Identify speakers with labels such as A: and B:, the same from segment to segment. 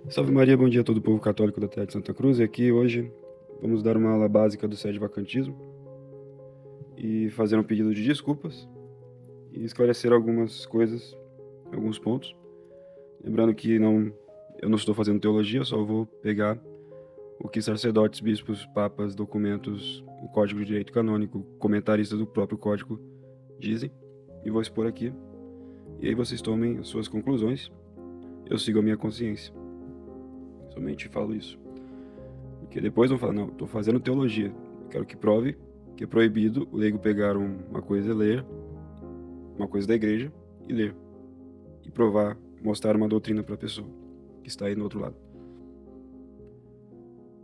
A: Salve Maria, bom dia a todo o povo católico da terra de Santa Cruz. E aqui hoje vamos dar uma aula básica do sedevacantismo e fazer um pedido de desculpas e esclarecer algumas coisas, alguns pontos. Lembrando que eu não estou fazendo teologia, só vou pegar o que sacerdotes, bispos, papas, documentos, o Código de Direito Canônico, comentaristas do próprio Código dizem e vou expor aqui. E aí vocês tomem as suas conclusões. Eu sigo a minha consciência. Somente falo isso. Porque depois vão falar, não, estou fazendo teologia. Quero que prove que é proibido o leigo pegar uma coisa e ler, uma coisa da igreja e ler. E provar, mostrar uma doutrina para a pessoa que está aí no outro lado.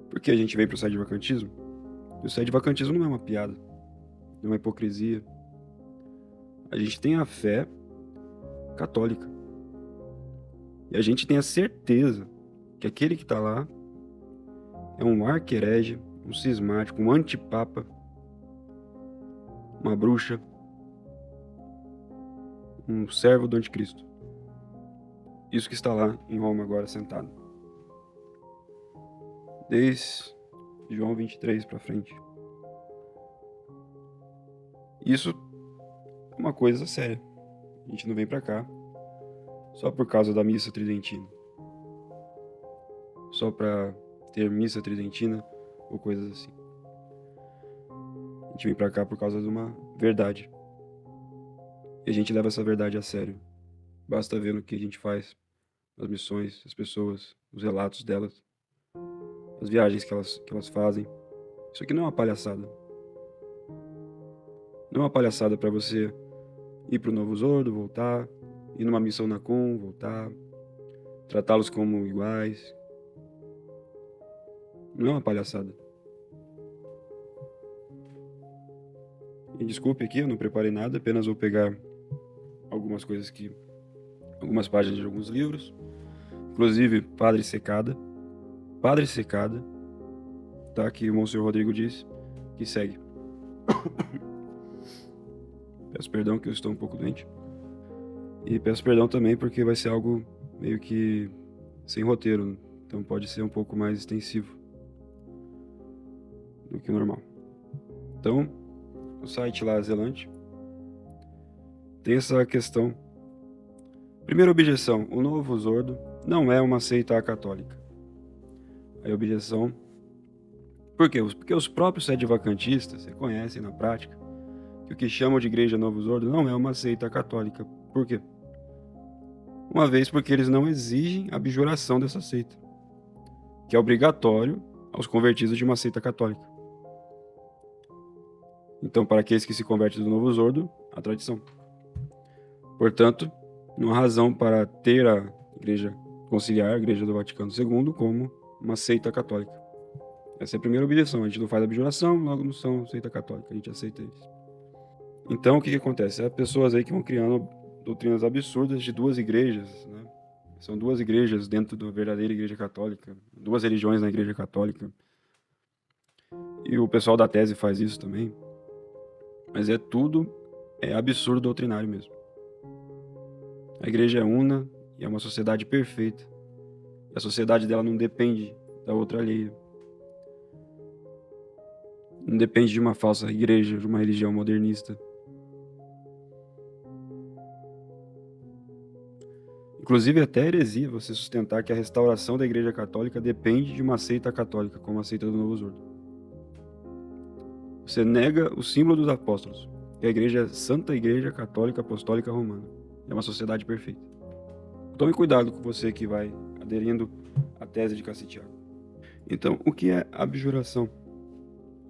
A: Porque a gente vem para o sedevacantismo? E o sedevacantismo não é uma piada, não é uma hipocrisia. A gente tem a fé católica. E a gente tem a certeza que aquele que está lá é um arquierege, um cismático, um antipapa, uma bruxa, um servo do anticristo. Isso que está lá em Roma agora sentado. Desde João 23 para frente. Isso é uma coisa séria. A gente não vem para cá só por causa da missa tridentina. Só para ter missa tridentina ou coisas assim. A gente vem para cá por causa de uma verdade. E a gente leva essa verdade a sério. Basta ver no que a gente faz, as missões, as pessoas, os relatos delas, as viagens que elas fazem. Isso aqui não é uma palhaçada. Não é uma palhaçada para você ir para o Novo Zordo, voltar, ir numa missão na CUM, voltar, tratá-los como iguais. Não é uma palhaçada. E desculpe aqui, eu não preparei nada, apenas vou pegar algumas páginas de alguns livros, inclusive Padre Secada, tá, que o Monsenhor Rodrigo disse, que segue. Peço perdão que eu estou um pouco doente. E peço perdão também porque vai ser algo meio que sem roteiro, então pode ser um pouco mais extensivo do que o normal. Então, o site lá, Zelante, tem essa questão. Primeira objeção, o Novo Zordo não é uma seita católica. Aí a objeção, por quê? Porque os próprios sedevacantistas reconhecem na prática que o que chamam de Igreja Novo Zordo não é uma seita católica. Por quê? Uma vez porque eles não exigem a abjuração dessa seita, que é obrigatório aos convertidos de uma seita católica. Então, para aqueles que se convertem do Novo Zordo, a tradição. Portanto, não há razão para ter a Igreja Conciliar, a Igreja do Vaticano II, como uma seita católica. Essa é a primeira objeção. A gente não faz abjuração, logo não são seita católica. A gente aceita eles. Então, o que acontece? Há pessoas aí que vão criando doutrinas absurdas de duas igrejas, né? São duas igrejas dentro da verdadeira Igreja Católica, duas religiões na Igreja Católica. E o pessoal da tese faz isso também. Mas é absurdo doutrinário mesmo. A igreja é una e é uma sociedade perfeita. E a sociedade dela não depende da outra alheia. Não depende de uma falsa igreja, de uma religião modernista. Inclusive, é até heresia você sustentar que a restauração da Igreja Católica depende de uma seita católica, como a seita do Novo Zordo. Você nega o símbolo dos apóstolos, que é a Igreja Santa Igreja Católica Apostólica Romana. É uma sociedade perfeita. Tome cuidado com você que vai aderindo à tese de Cassitiago. Então, o que é abjuração?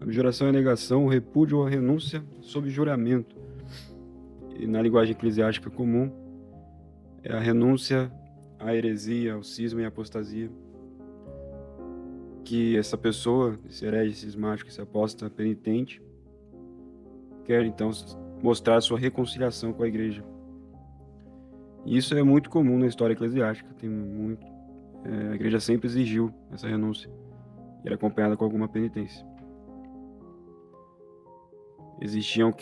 A: Abjuração é a negação, o repúdio ou a renúncia sob juramento. E na linguagem eclesiástica comum, é a renúncia à heresia, ao cisma e à apostasia. Que essa pessoa, esse herege cismático, esse apóstata penitente, quer então mostrar sua reconciliação com a igreja. E isso é muito comum na história eclesiástica. A igreja sempre exigiu essa renúncia. E era acompanhada com alguma penitência. Existiam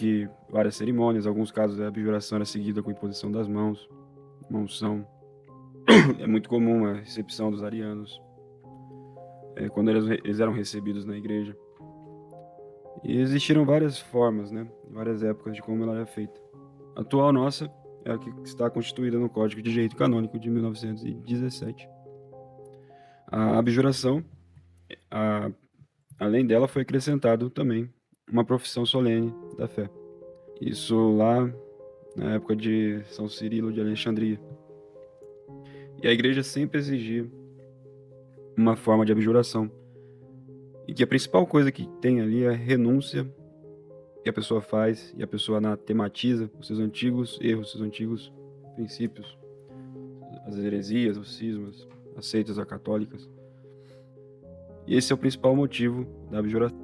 A: várias cerimônias, em alguns casos a abjuração era seguida com imposição das mãos, unção. É muito comum a recepção dos arianos, quando eles eram recebidos na igreja. E existiram várias formas, né, várias épocas de como ela era feita. A atual nossa é a que está constituída no Código de Direito Canônico de 1917. A abjuração, além dela, foi acrescentado também uma profissão solene da fé. Isso lá na época de São Cirilo de Alexandria. E a igreja sempre exigia uma forma de abjuração. E que a principal coisa que tem ali é a renúncia que a pessoa faz e a pessoa anatematiza os seus antigos erros, os seus antigos princípios, as heresias, os cismas, as seitas católicas. E esse é o principal motivo da abjuração.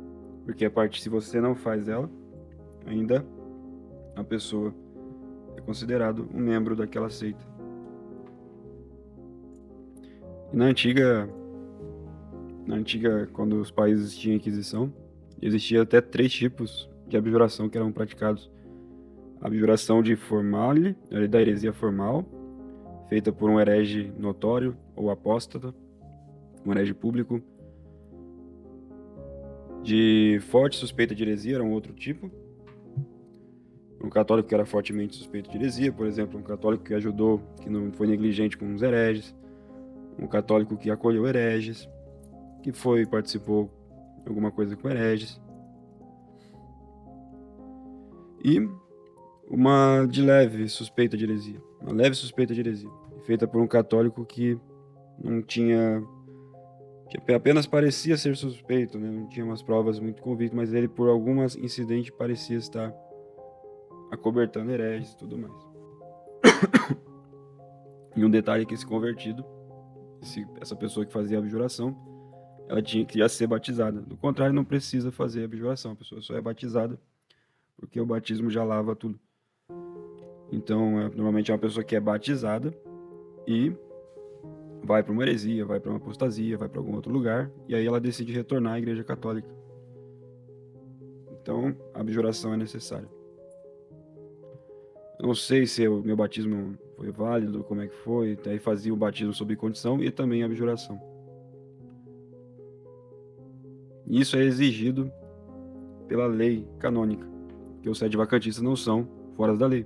A: Porque a parte, se você não faz ela, ainda a pessoa é considerado um membro daquela seita. E na antiga, quando os países tinham Inquisição, existia até 3 tipos de abjuração que eram praticados. A abjuração de formale, da heresia formal, feita por um herege notório ou apóstata, um herege público. De forte suspeita de heresia, era um outro tipo. Um católico que era fortemente suspeito de heresia, por exemplo, um católico que ajudou, que não foi negligente com os hereges, um católico que acolheu hereges, que participou de alguma coisa com hereges. E uma de leve suspeita de heresia, feita por um católico que não tinha, que apenas parecia ser suspeito, né? Não tinha umas provas muito convictas, mas ele por algum incidente parecia estar acobertando hereges e tudo mais. E um detalhe é que esse convertido, essa pessoa que fazia a abjuração, ela tinha que já ser batizada. Do contrário, não precisa fazer a abjuração, a pessoa só é batizada porque o batismo já lava tudo. Então, normalmente é uma pessoa que é batizada e vai para uma heresia, vai para uma apostasia, vai para algum outro lugar, e aí ela decide retornar à Igreja Católica. Então, a abjuração é necessária. Eu não sei se o meu batismo foi válido, como é que foi, aí fazia o batismo sob condição e também a abjuração. Isso é exigido pela lei canônica, que os sedevacantistas não são fora da lei.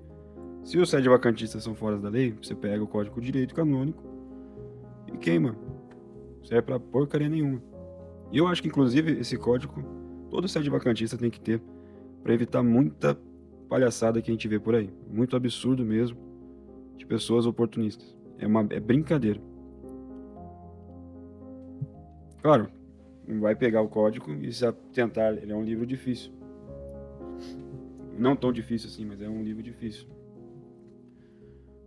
A: Se os sedevacantistas são fora da lei, você pega o Código de Direito Canônico e queima. Não serve pra porcaria nenhuma. E eu acho que, inclusive, esse código, todo sedevacantista tem que ter, para evitar muita palhaçada que a gente vê por aí. Muito absurdo mesmo, de pessoas oportunistas. É brincadeira. Claro, vai pegar o código e se tentar, ele é um livro difícil. Não tão difícil assim, mas é um livro difícil.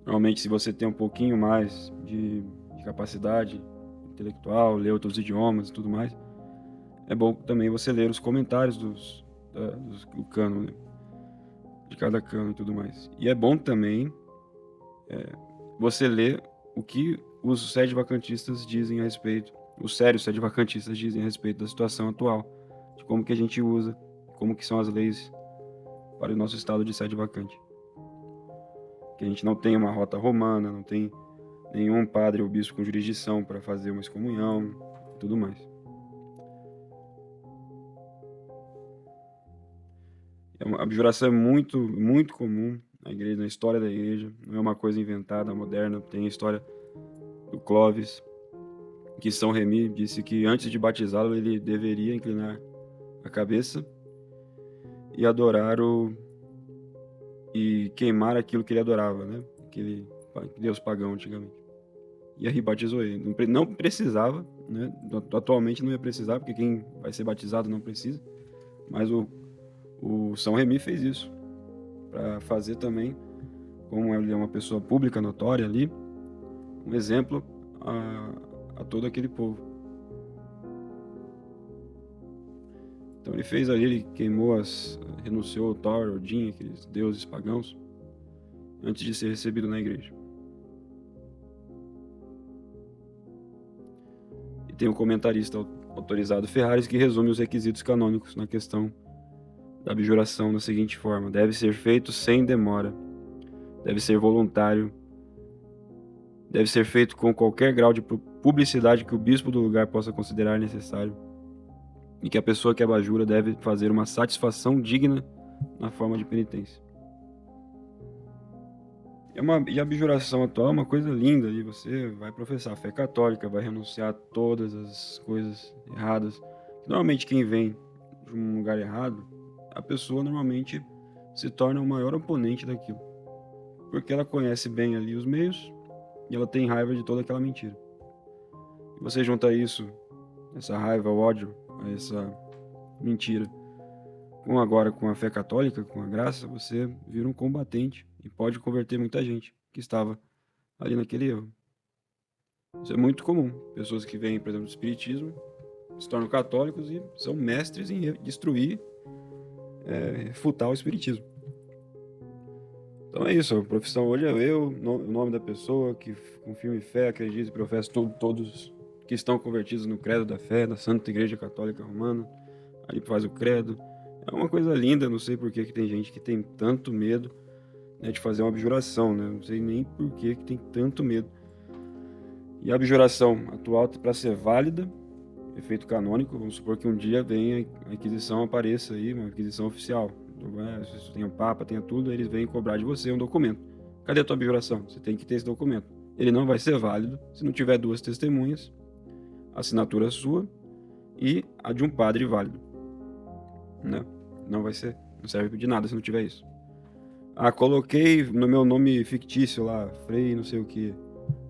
A: Normalmente, se você tem um pouquinho mais de capacidade intelectual, ler outros idiomas e tudo mais, é bom também você ler os comentários do cânon, né? De cada cânon e tudo mais. E é bom também você ler o que os sedevacantistas dizem a respeito, os sérios sedevacantistas dizem a respeito da situação atual, de como que a gente usa, como que são as leis para o nosso estado de sede vacante. Que a gente não tem uma rota romana, não tem nenhum padre ou bispo com jurisdição para fazer uma excomunhão e tudo mais. A abjuração é muito, muito comum na igreja, na história da igreja. Não é uma coisa inventada, moderna. Tem a história do Clovis, que São Remi disse que antes de batizá-lo ele deveria inclinar a cabeça e adorar e queimar aquilo que ele adorava, né? Aquele deus pagão antigamente. E aí batizou ele. Não precisava, né? Atualmente não ia precisar, porque quem vai ser batizado não precisa. Mas o São Remi fez isso, para fazer também, como ele é uma pessoa pública, notória ali, um exemplo a todo aquele povo. Então ele fez ali, ele queimou renunciou ao Thor, Odin, aqueles deuses pagãos, antes de ser recebido na igreja. E tem um comentarista autorizado, Ferraris, que resume os requisitos canônicos na questão da abjuração da seguinte forma: deve ser feito sem demora, deve ser voluntário Deve ser feito com qualquer grau de publicidade que o bispo do lugar possa considerar necessário, e que a pessoa que abajura deve fazer uma satisfação digna na forma de penitência. E a abjuração atual é uma coisa linda, e você vai professar a fé católica, vai renunciar a todas as coisas erradas. Normalmente quem vem de um lugar errado, a pessoa normalmente se torna o maior oponente daquilo, porque ela conhece bem ali os meios e ela tem raiva de toda aquela mentira. E você junta isso, essa raiva, o ódio, essa mentira, com a fé católica, com a graça, você vira um combatente e pode converter muita gente que estava ali naquele erro. Isso é muito comum. Pessoas que vêm, por exemplo, do espiritismo, se tornam católicos e são mestres em destruir, refutar o espiritismo. Então é isso, a profissão hoje é o nome da pessoa que confia em fé, acredita e professa todos que estão convertidos no credo da fé, da Santa Igreja Católica Romana, ali faz o credo. É uma coisa linda, não sei por que tem gente que tem tanto medo, né, de fazer uma abjuração, né? Não sei nem por que tem tanto medo. E a abjuração atual, para ser válida, efeito canônico, vamos supor que um dia venha a Inquisição, apareça aí, uma Inquisição oficial. Se tem o Papa, tem tudo, eles vêm cobrar de você um documento. Cadê a tua abjuração? Você tem que ter esse documento. Ele não vai ser válido se não tiver 2 testemunhas, assinatura sua e a de um padre válido, né? Não vai ser, não serve de nada se não tiver isso. Coloquei no meu nome fictício lá, Frei não sei o que,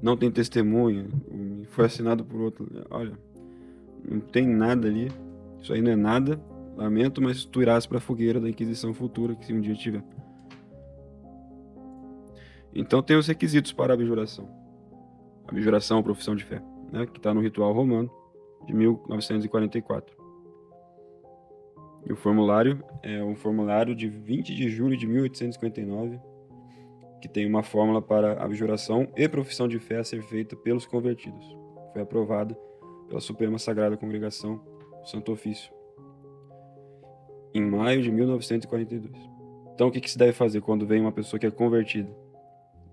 A: não tem testemunha, foi assinado por outro. Olha, não tem nada ali, isso aí não é nada, lamento, mas tu irás para a fogueira da Inquisição futura, que se um dia tiver. Então tem os requisitos para a abjuração. A abjuração, profissão de fé, né, que está no ritual romano de 1944. E o formulário é um formulário de 20 de julho de 1859, que tem uma fórmula para abjuração e profissão de fé a ser feita pelos convertidos. Foi aprovada pela Suprema Sagrada Congregação do Santo Ofício em maio de 1942. Então o que se deve fazer quando vem uma pessoa que é convertida?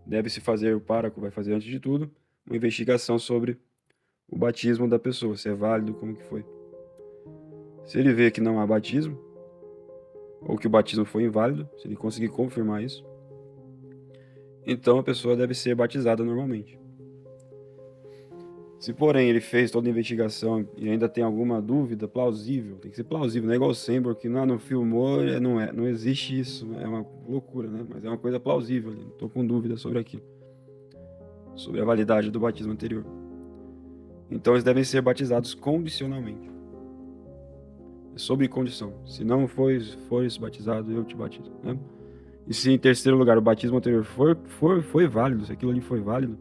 A: Deve-se fazer, o pároco vai fazer antes de tudo, uma investigação sobre o batismo da pessoa, se é válido, como que foi. Se ele vê que não há batismo, ou que o batismo foi inválido, se ele conseguir confirmar isso, então a pessoa deve ser batizada normalmente. Se, porém, ele fez toda a investigação e ainda tem alguma dúvida, plausível, tem que ser plausível, não é igual o Sembor, que não filmou, não existe isso, é uma loucura, né? Mas é uma coisa plausível, não estou com dúvida sobre aquilo, sobre a validade do batismo anterior. Então eles devem ser batizados condicionalmente. É sob condição. Se não fores batizado, eu te batizo, né? E se em terceiro lugar o batismo anterior foi válido, se aquilo ali foi válido,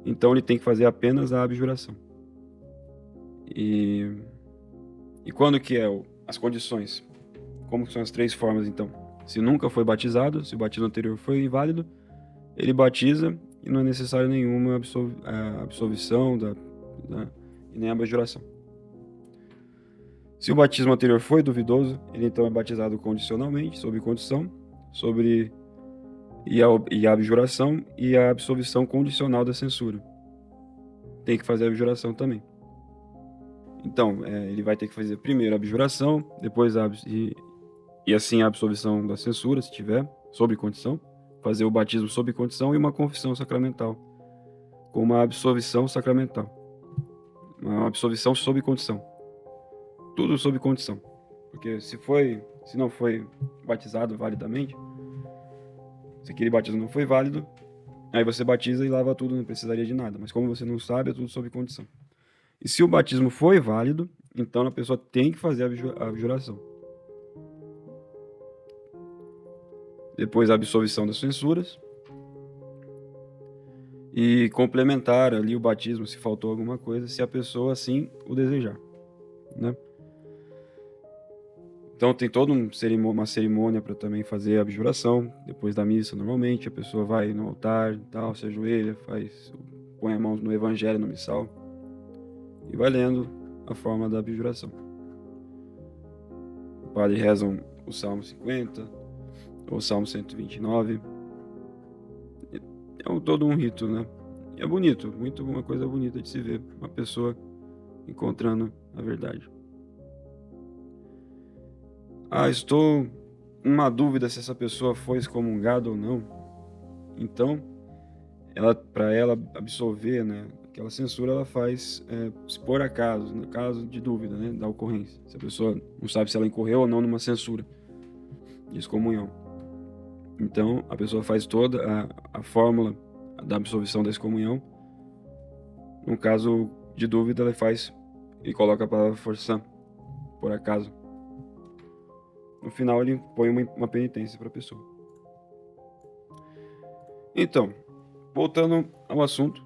A: então ele tem que fazer apenas a abjuração. E quando que é as condições? Como são as 3 formas, então? Se nunca foi batizado, se o batismo anterior foi inválido, ele batiza e não é necessário nenhuma absolvição e nem abjuração. Se o batismo anterior foi duvidoso, ele então é batizado condicionalmente, sob condição, e a abjuração e a absolvição condicional da censura. Tem que fazer a abjuração também. Então, ele vai ter que fazer primeiro a abjuração, depois e assim a absolvição da censura, se tiver, sob condição, fazer o batismo sob condição e uma confissão sacramental, com uma absolvição sacramental. Uma absolvição sob condição. Tudo sob condição. Porque se não foi batizado validamente, se aquele batismo não foi válido, aí você batiza e lava tudo, não precisaria de nada. Mas como você não sabe, é tudo sob condição. E se o batismo foi válido, então a pessoa tem que fazer a abjuração. Depois a absolvição das censuras. E complementar ali o batismo, se faltou alguma coisa, se a pessoa assim o desejar, né? Então tem toda uma cerimônia para também fazer a abjuração, depois da missa normalmente, a pessoa vai no altar, tal, se ajoelha, põe a mão no evangelho, no missal, e vai lendo a forma da abjuração. O padre reza o Salmo 50, ou o Salmo 129, todo um rito, né? E é bonito, muito uma coisa bonita de se ver, uma pessoa encontrando a verdade. Estou numa dúvida se essa pessoa foi excomungada ou não. Então, para ela absolver, né, aquela censura, ela faz, se por acaso, no caso de dúvida, né, da ocorrência, se a pessoa não sabe se ela incorreu ou não numa censura de excomunhão. Então, a pessoa faz toda a fórmula da absolvição da excomunhão. No caso de dúvida, ela faz e coloca a palavra forçam, por acaso. No final, ele põe uma penitência para a pessoa. Então, voltando ao assunto,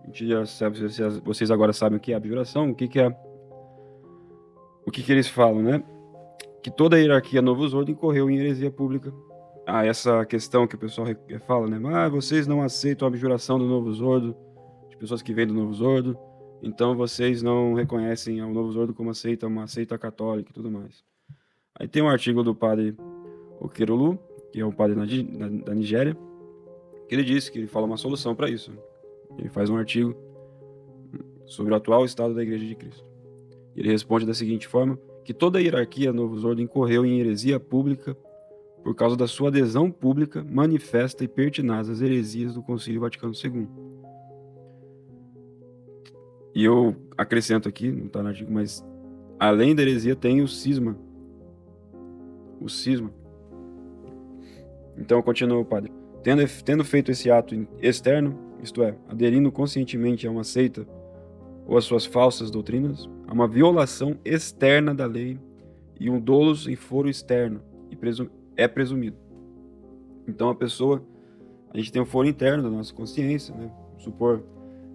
A: a gente já sabe, vocês agora sabem o que é abjuração, o que eles falam, né? Que toda a hierarquia Novus Ordo incorreu em heresia pública. Essa questão que o pessoal fala, né? Vocês não aceitam a abjuração do Novus Ordo, de pessoas que vêm do Novus Ordo, então vocês não reconhecem o Novus Ordo como uma seita católica e tudo mais. Aí tem um artigo do padre Okerolu, que é um padre da Nigéria, que ele disse que ele fala uma solução para isso. Ele faz um artigo sobre o atual estado da Igreja de Cristo. Ele responde da seguinte forma, que toda a hierarquia Novus Ordo incorreu em heresia pública por causa da sua adesão pública, manifesta e pertinaz às heresias do Concílio Vaticano II. E eu acrescento aqui, não está no artigo, mas além da heresia tem o cisma. O cisma. Então continua o padre. Tendo feito esse ato externo, isto é, aderindo conscientemente a uma seita ou às suas falsas doutrinas, há uma violação externa da lei e um dolo em foro externo e é presumido. Então a gente tem um foro interno da nossa consciência, né? Vamos supor,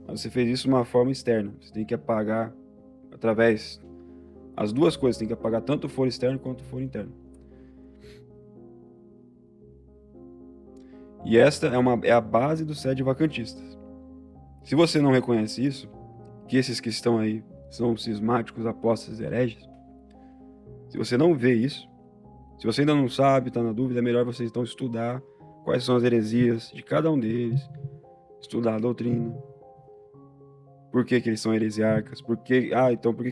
A: você fez isso de uma forma externa, você tem que apagar através, as duas coisas, tem que apagar tanto o foro externo quanto o foro interno. E esta é a base dos sede vacantistas. Se você não reconhece isso, que esses que estão aí são cismáticos, apóstolos, hereges, se você não vê isso, se você ainda não sabe, está na dúvida, é melhor você então estudar quais são as heresias de cada um deles, estudar a doutrina, por que eles são heresiarcas, por que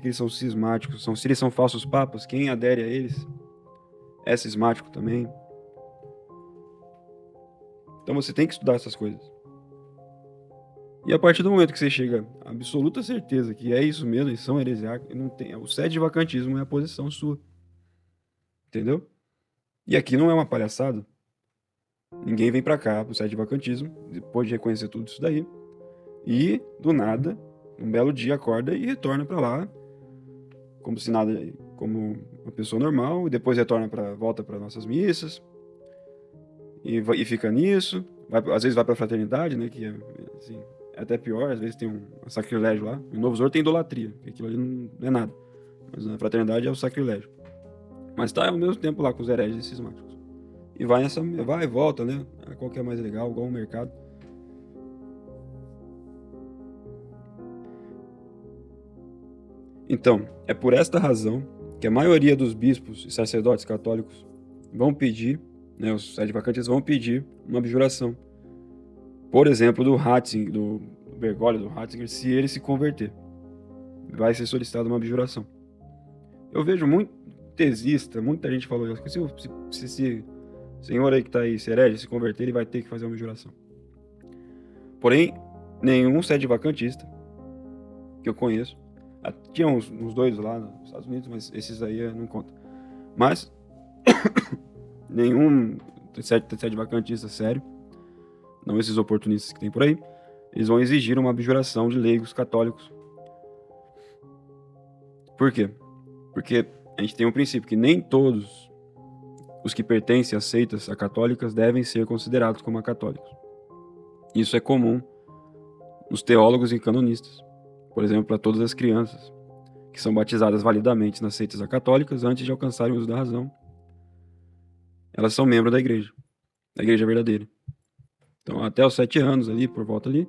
A: eles são cismáticos, se eles são falsos papas, quem adere a eles é cismático também. Então você tem que estudar essas coisas. E a partir do momento que você chega à absoluta certeza que é isso mesmo, eles são heresiarcos, o sede vacantismo é a posição sua. Entendeu? E aqui não é uma palhaçada. Ninguém vem pra cá pro sede vacantismo, depois de reconhecer tudo isso daí, e do nada, um belo dia acorda e retorna pra lá, como se nada, como uma pessoa normal, e depois volta para nossas missas, e fica nisso, às vezes vai pra fraternidade, né, que é, assim, é até pior, às vezes tem um sacrilégio lá. O Novus Ordo tem idolatria, porque aquilo ali não é nada, mas na fraternidade é o sacrilégio. Mas tá ao mesmo tempo lá com os hereges e cismáticos. E vai e volta, né? Qual que é mais legal, igual o mercado. Então, é por esta razão que a maioria dos bispos e sacerdotes católicos vão pedir, né, os sede vacantes vão pedir uma abjuração. Por exemplo, do Ratzinger, do Bergoglio, do Ratzinger, se ele se converter, vai ser solicitada uma abjuração. Eu vejo muita gente falou isso, se esse senhor aí que está aí, se herege, se converter, ele vai ter que fazer uma abjuração. Porém, nenhum sede vacantista que eu conheço, tinha uns dois lá nos Estados Unidos, mas esses aí não contam. Mas nenhum sede vacantista sério, não esses oportunistas que tem por aí, eles vão exigir uma abjuração de leigos católicos. Por quê? Porque a gente tem um princípio que nem todos os que pertencem às seitas católicas devem ser considerados como católicos. Isso é comum nos teólogos e canonistas. Por exemplo, para todas as crianças que são batizadas validamente nas seitas católicas antes de alcançarem o uso da razão, elas são membros da igreja verdadeira. Então, até os 7 anos ali, por volta ali,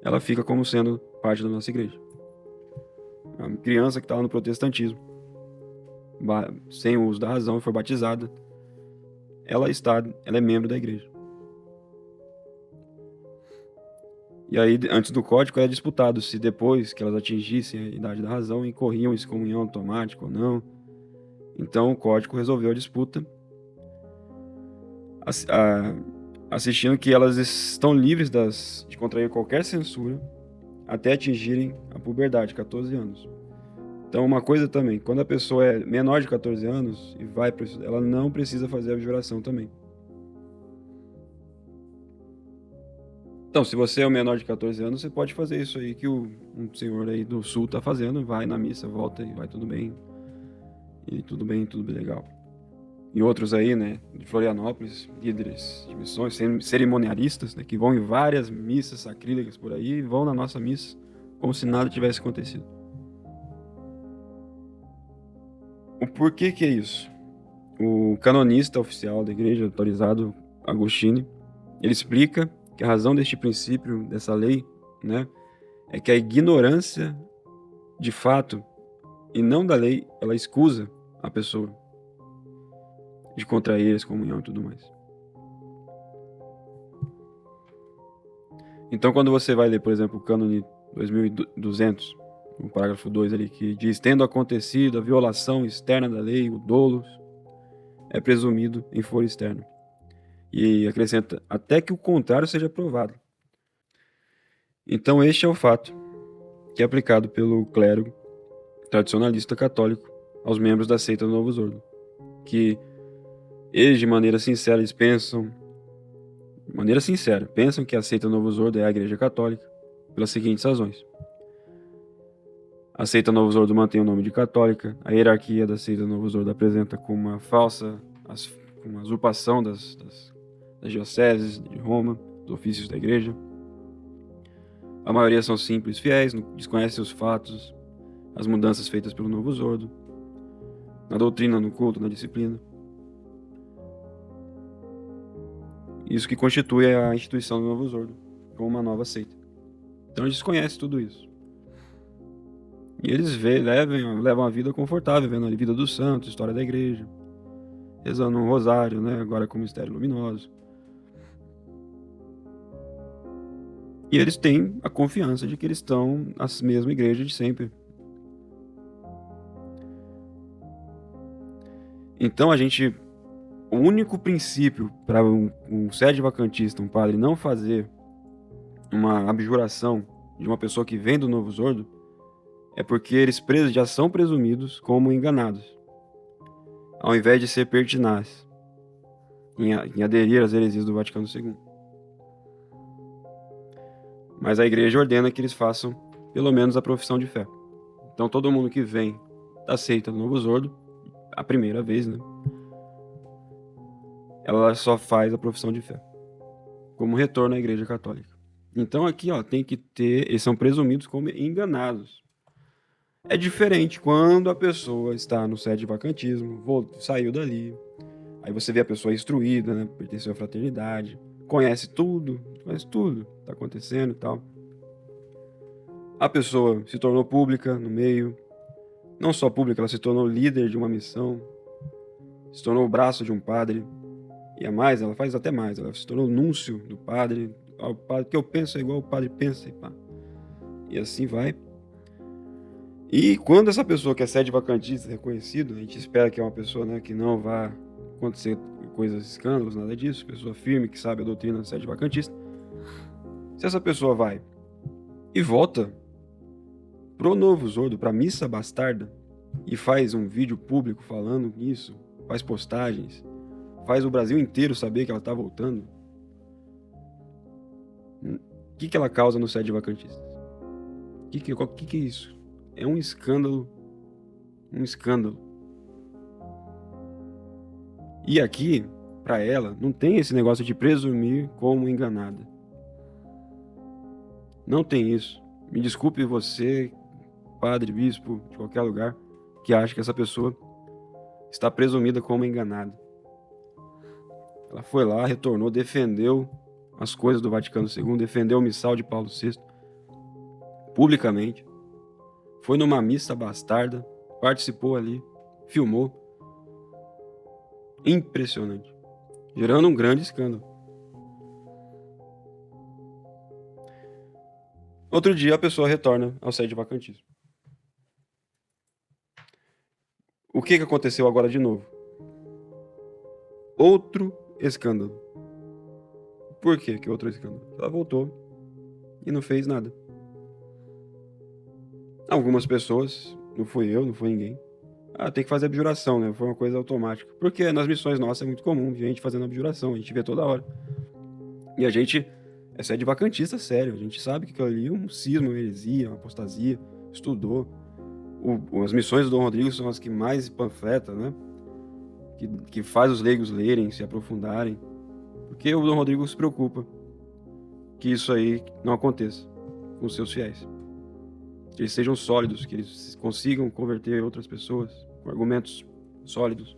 A: ela fica como sendo parte da nossa igreja. A criança que está lá no protestantismo, sem o uso da razão, foi batizada, ela é membro da igreja. E aí, antes do código, era disputado se depois que elas atingissem a idade da razão, incorriam em excomunhão automática ou não. Então, o código resolveu a disputa, assistindo que elas estão livres de contrair qualquer censura até atingirem a puberdade, 14 anos. Então, uma coisa também, quando a pessoa é menor de 14 anos e vai para isso, ela não precisa fazer a abjuração também. Então, se você é o menor de 14 anos, você pode fazer isso aí que um senhor aí do sul tá fazendo, vai na missa, volta e vai tudo bem. E tudo bem legal. E outros aí, né, de Florianópolis, líderes de missões, cerimonialistas, né, que vão em várias missas sacrílegas por aí, vão na nossa missa como se nada tivesse acontecido. O porquê que é isso? O canonista oficial da igreja, autorizado, Agostini, ele explica que a razão deste princípio, dessa lei, né, é que a ignorância de fato e não da lei, ela escusa a pessoa de contrair a excomunhão e tudo mais. Então, quando você vai ler, por exemplo, o cânone 2200, o parágrafo 2 ali, que diz: tendo acontecido a violação externa da lei, o dolo é presumido em foro externo. E acrescenta: até que o contrário seja provado. Então, este é o fato que é aplicado pelo clero tradicionalista católico aos membros da seita do Novus Ordo, que eles, de maneira sincera, pensam que a seita do Novus Ordo é a Igreja Católica, pelas seguintes razões. A seita Novus Ordo mantém o nome de católica, a hierarquia da seita Novus Ordo apresenta como uma falsa, uma usurpação das dioceses de Roma, dos ofícios da igreja. A maioria são simples fiéis, desconhecem os fatos, as mudanças feitas pelo Novus Ordo, na doutrina, no culto, na disciplina. Isso que constitui a instituição do Novus Ordo, como uma nova seita. Então eles desconhecem tudo isso. E eles levam a vida confortável, vendo a vida dos santos, história da igreja, rezando um rosário, né, agora com o mistério luminoso. E eles têm a confiança de que eles estão na mesma igreja de sempre. Então o único princípio para um sede vacantista, um padre, não fazer uma abjuração de uma pessoa que vem do Novus Ordo é porque eles já são presumidos como enganados, ao invés de ser pertinazes em aderir às heresias do Vaticano II. Mas a igreja ordena que eles façam pelo menos a profissão de fé. Então todo mundo que vem da seita do Novus Ordo, a primeira vez, né, ela só faz a profissão de fé, como retorno à igreja católica. Então aqui, tem que ter, eles são presumidos como enganados. É diferente quando a pessoa está no sede de vacantismo, saiu dali, aí você vê a pessoa instruída, né, pertenceu à fraternidade, conhece tudo que está acontecendo e tal. A pessoa se tornou pública no meio, não só pública, ela se tornou líder de uma missão, se tornou o braço de um padre, e ela faz até mais, ela se tornou núncio do padre, o padre que eu penso é igual o padre pensa, e assim vai. E quando essa pessoa que é sede vacantista reconhecido, a gente espera que é uma pessoa, né, que não vá acontecer coisas, escândalos, nada disso, pessoa firme, que sabe a doutrina da sede vacantista. Se essa pessoa vai e volta pro Novus Ordo, pra missa bastarda, e faz um vídeo público falando isso, faz postagens, faz o Brasil inteiro saber que ela tá voltando, o que ela causa no sede vacantista? O que é isso? É um escândalo. Um escândalo. E aqui, para ela, não tem esse negócio de presumir como enganada. Não tem isso. Me desculpe você, padre, bispo, de qualquer lugar, que acha que essa pessoa está presumida como enganada. Ela foi lá, retornou, defendeu as coisas do Vaticano II, defendeu o missal de Paulo VI, publicamente. Foi numa missa bastarda, participou ali, filmou. Impressionante. Gerando um grande escândalo. Outro dia a pessoa retorna ao sede de vacantismo. O que aconteceu agora de novo? Outro escândalo. Por que outro escândalo? Ela voltou e não fez nada. Algumas pessoas, não fui eu, não foi ninguém. Tem que fazer abjuração, né? Foi uma coisa automática. Porque nas missões nossas é muito comum gente fazendo abjuração, a gente vê toda hora. E a gente é sede vacantista, sério. A gente sabe que aquilo ali é um cisma, uma heresia, uma apostasia. Estudou. As missões do Dom Rodrigo são as que mais panfletam, né? Que faz os leigos lerem, se aprofundarem. Porque o Dom Rodrigo se preocupa que isso aí não aconteça com os seus fiéis. Que eles sejam sólidos, que eles consigam converter outras pessoas com argumentos sólidos.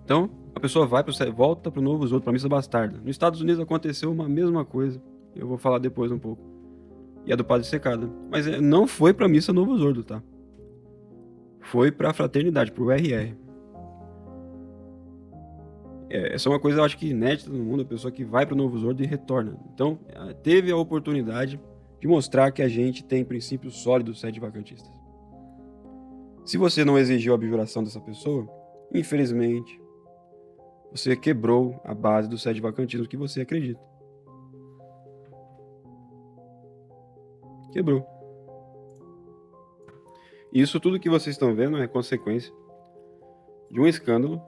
A: Então, a pessoa volta para o Novo Zordo, para a missa bastarda. Nos Estados Unidos aconteceu uma mesma coisa. Eu vou falar depois um pouco. E a do Padre Secada. Mas não foi para a missa Novo Zordo, tá? Foi para a fraternidade, para o RR. Essa é uma coisa, eu acho que inédita no mundo, a pessoa que vai para o Novo Zordo e retorna. Então, teve a oportunidade de mostrar que a gente tem princípios sólidos sede vacantistas. Se você não exigiu a abjuração dessa pessoa, infelizmente, você quebrou a base do sede vacantismo que você acredita. Quebrou. Isso tudo que vocês estão vendo é consequência de um escândalo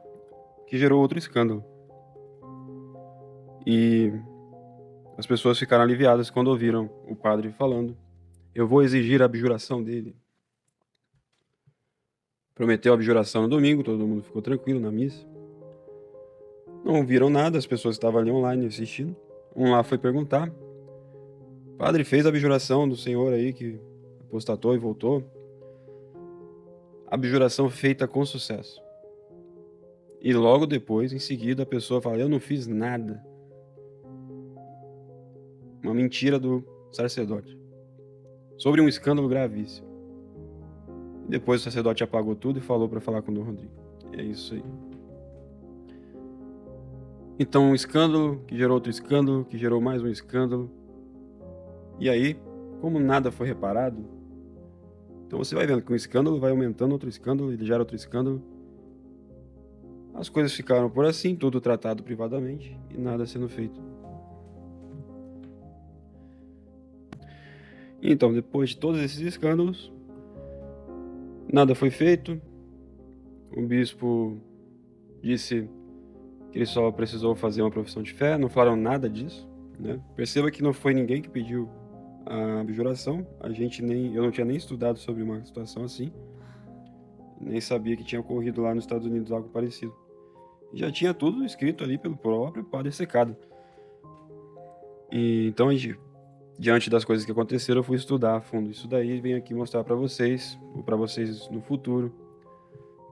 A: que gerou outro escândalo. E as pessoas ficaram aliviadas quando ouviram o padre falando: eu vou exigir a abjuração dele. Prometeu a abjuração no domingo, todo mundo ficou tranquilo na missa. Não viram nada, as pessoas estavam ali online assistindo. Um lá foi perguntar: padre, fez a abjuração do senhor aí que apostatou e voltou? Abjuração feita com sucesso. E logo depois, em seguida, a pessoa fala: eu não fiz nada. Uma mentira do sacerdote. Sobre um escândalo gravíssimo. E depois o sacerdote apagou tudo e falou para falar com o Dom Rodrigo. É isso aí. Então, um escândalo que gerou outro escândalo, que gerou mais um escândalo. E aí, como nada foi reparado, então você vai vendo que um escândalo vai aumentando outro escândalo, ele gera outro escândalo. As coisas ficaram por assim, tudo tratado privadamente e nada sendo feito. Então, depois de todos esses escândalos, nada foi feito. O bispo disse que ele só precisou fazer uma profissão de fé, não falaram nada disso, né? Perceba que não foi ninguém que pediu a abjuração, eu não tinha nem estudado sobre uma situação assim, nem sabia que tinha ocorrido lá nos Estados Unidos algo parecido. Já tinha tudo escrito ali pelo próprio Padre Secada. E então, diante das coisas que aconteceram, eu fui estudar a fundo isso daí e venho aqui mostrar para vocês, ou para vocês no futuro,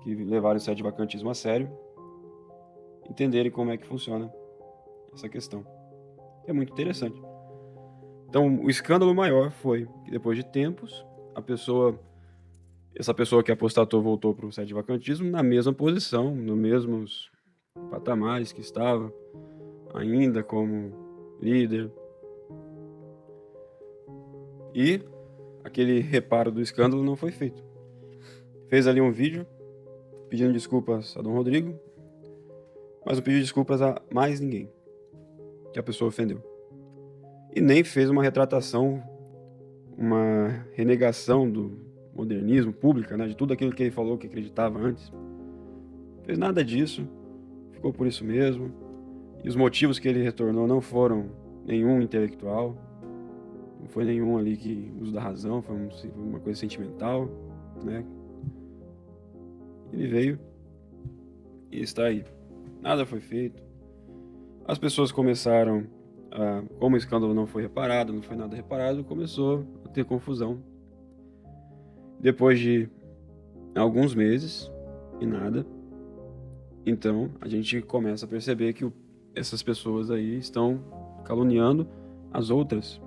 A: que levaram o sede vacantismo a sério, entenderem como é que funciona essa questão. É muito interessante. Então, o escândalo maior foi que depois de tempos, essa pessoa que apostatou voltou para o sede vacantismo na mesma posição, nos mesmos patamares que estava, ainda como líder. E aquele reparo do escândalo não foi feito. Fez ali um vídeo pedindo desculpas a Dom Rodrigo, mas não pediu desculpas a mais ninguém que a pessoa ofendeu. E nem fez uma retratação, uma renegação do modernismo pública, né, de tudo aquilo que ele falou que acreditava antes. Não fez nada disso, ficou por isso mesmo. E os motivos que ele retornou não foram nenhum intelectual, não foi nenhum ali que uso da razão, foi uma coisa sentimental, né? Ele veio e está aí. Nada foi feito. As pessoas começaram como o escândalo não foi reparado, não foi nada reparado, começou a ter confusão. Depois de alguns meses e nada, então a gente começa a perceber que essas pessoas aí estão caluniando as outras,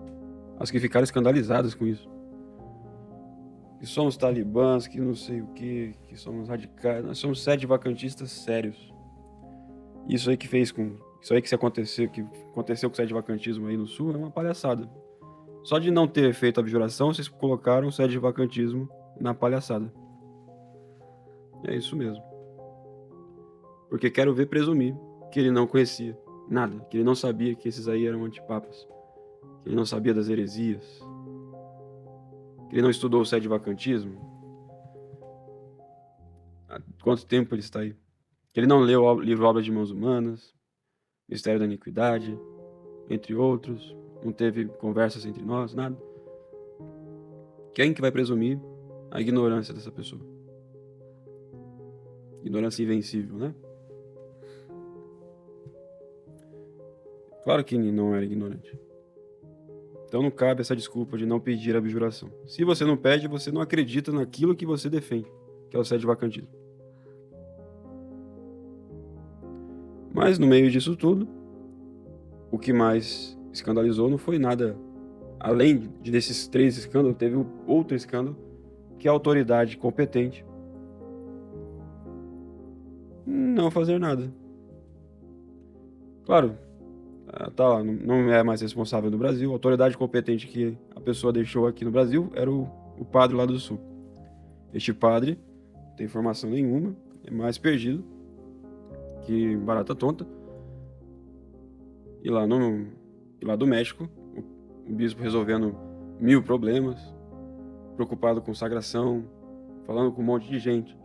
A: as que ficaram escandalizadas com isso. Que somos talibãs, que não sei o que somos radicais. Nós somos sede vacantistas sérios. Isso aí que fez com Isso aí que aconteceu com o sedevacantismo aí no Sul é uma palhaçada. Só de não ter feito a abjuração, vocês colocaram o sedevacantismo na palhaçada. É isso mesmo. Porque quero ver presumir que ele não conhecia nada, que ele não sabia que esses aí eram antipapas, que ele não sabia das heresias, que ele não estudou o sedevacantismo. Há quanto tempo ele está aí? Que ele não leu o livro Obras de Mãos Humanas, Mistério da Iniquidade, entre outros, não teve conversas entre nós, nada. Quem que vai presumir a ignorância dessa pessoa? Ignorância invencível, né? Claro que não era ignorante. Então não cabe essa desculpa de não pedir a abjuração. Se você não pede, você não acredita naquilo que você defende, que é o sedevacantismo. Mas no meio disso tudo, o que mais escandalizou não foi nada. Além desses 3 escândalos, teve outro escândalo, que a autoridade competente não fazer nada. Claro, tá lá, não é mais responsável no Brasil. A autoridade competente que a pessoa deixou aqui no Brasil era o padre lá do Sul. Este padre não tem formação nenhuma, é mais perdido que barata tonta. E lá do México, o bispo resolvendo 1000 problemas, preocupado com consagração, falando com um monte de gente,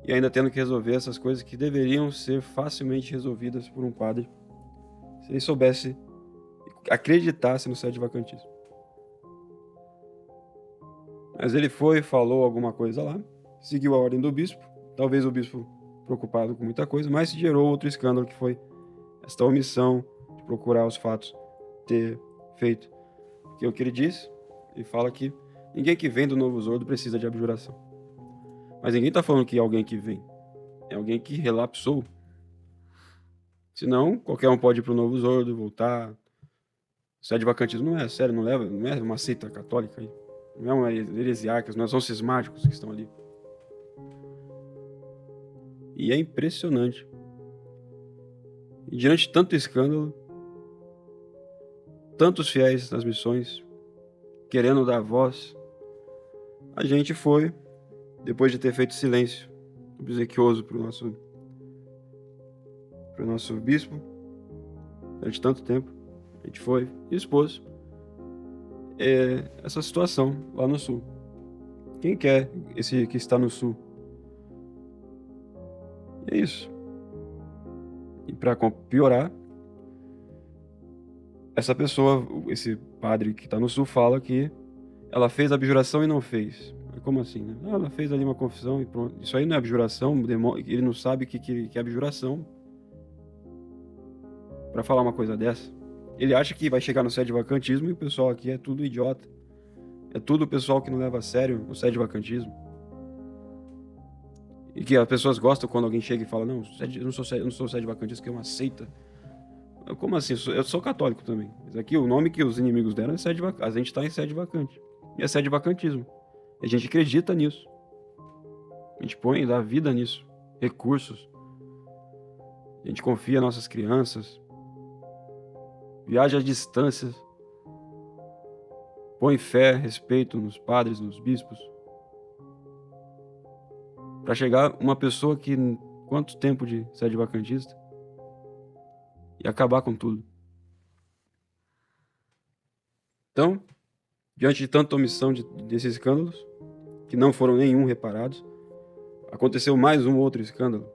A: e ainda tendo que resolver essas coisas que deveriam ser facilmente resolvidas por um padre, se ele soubesse, acreditasse no sedevacantismo. Mas ele falou alguma coisa lá, seguiu a ordem do bispo, talvez o bispo preocupado com muita coisa, mas gerou outro escândalo, que foi esta omissão de procurar os fatos ter feito. Porque o que ele diz, ele fala que ninguém que vem do Novo Zordo precisa de abjuração. Mas ninguém está falando que é alguém que vem, é alguém que relapsou. Senão, qualquer um pode ir para o Novo Zordo, voltar. O sedevacantismo não é sério, não é uma seita católica aí. Não é uma heresiarcas, não são cismáticos que estão ali. E é impressionante. E diante de tanto escândalo, tantos fiéis nas missões, querendo dar voz, a gente foi, depois de ter feito silêncio obsequioso para o nosso bispo, durante tanto tempo, a gente foi e expôs essa situação lá no Sul. Quem quer esse que está no Sul? E é isso. E para piorar, essa pessoa, esse padre que está no Sul, fala que ela fez a abjuração e não fez. Como assim, né? Ela fez ali uma confissão e pronto. Isso aí não é abjuração, ele não sabe o que é abjuração para falar uma coisa dessa. Ele acha que vai chegar no sedevacantismo e o pessoal aqui é tudo idiota. É tudo o pessoal que não leva a sério o sedevacantismo. E que as pessoas gostam quando alguém chega e fala: não, eu não sou sedevacantista, que é uma seita. Como assim? Eu sou católico também. Mas aqui o nome que os inimigos deram é sedevacante. A gente está em sedevacante. E é sedevacantismo. E a gente acredita nisso. A gente dá vida nisso. Recursos. A gente confia nas nossas crianças. Viaja a distâncias. Põe fé, respeito nos padres, nos bispos. Para chegar uma pessoa que, quanto tempo de sedevacantista, e acabar com tudo. Então, diante de tanta omissão desses escândalos, que não foram nenhum reparados, aconteceu mais um outro escândalo.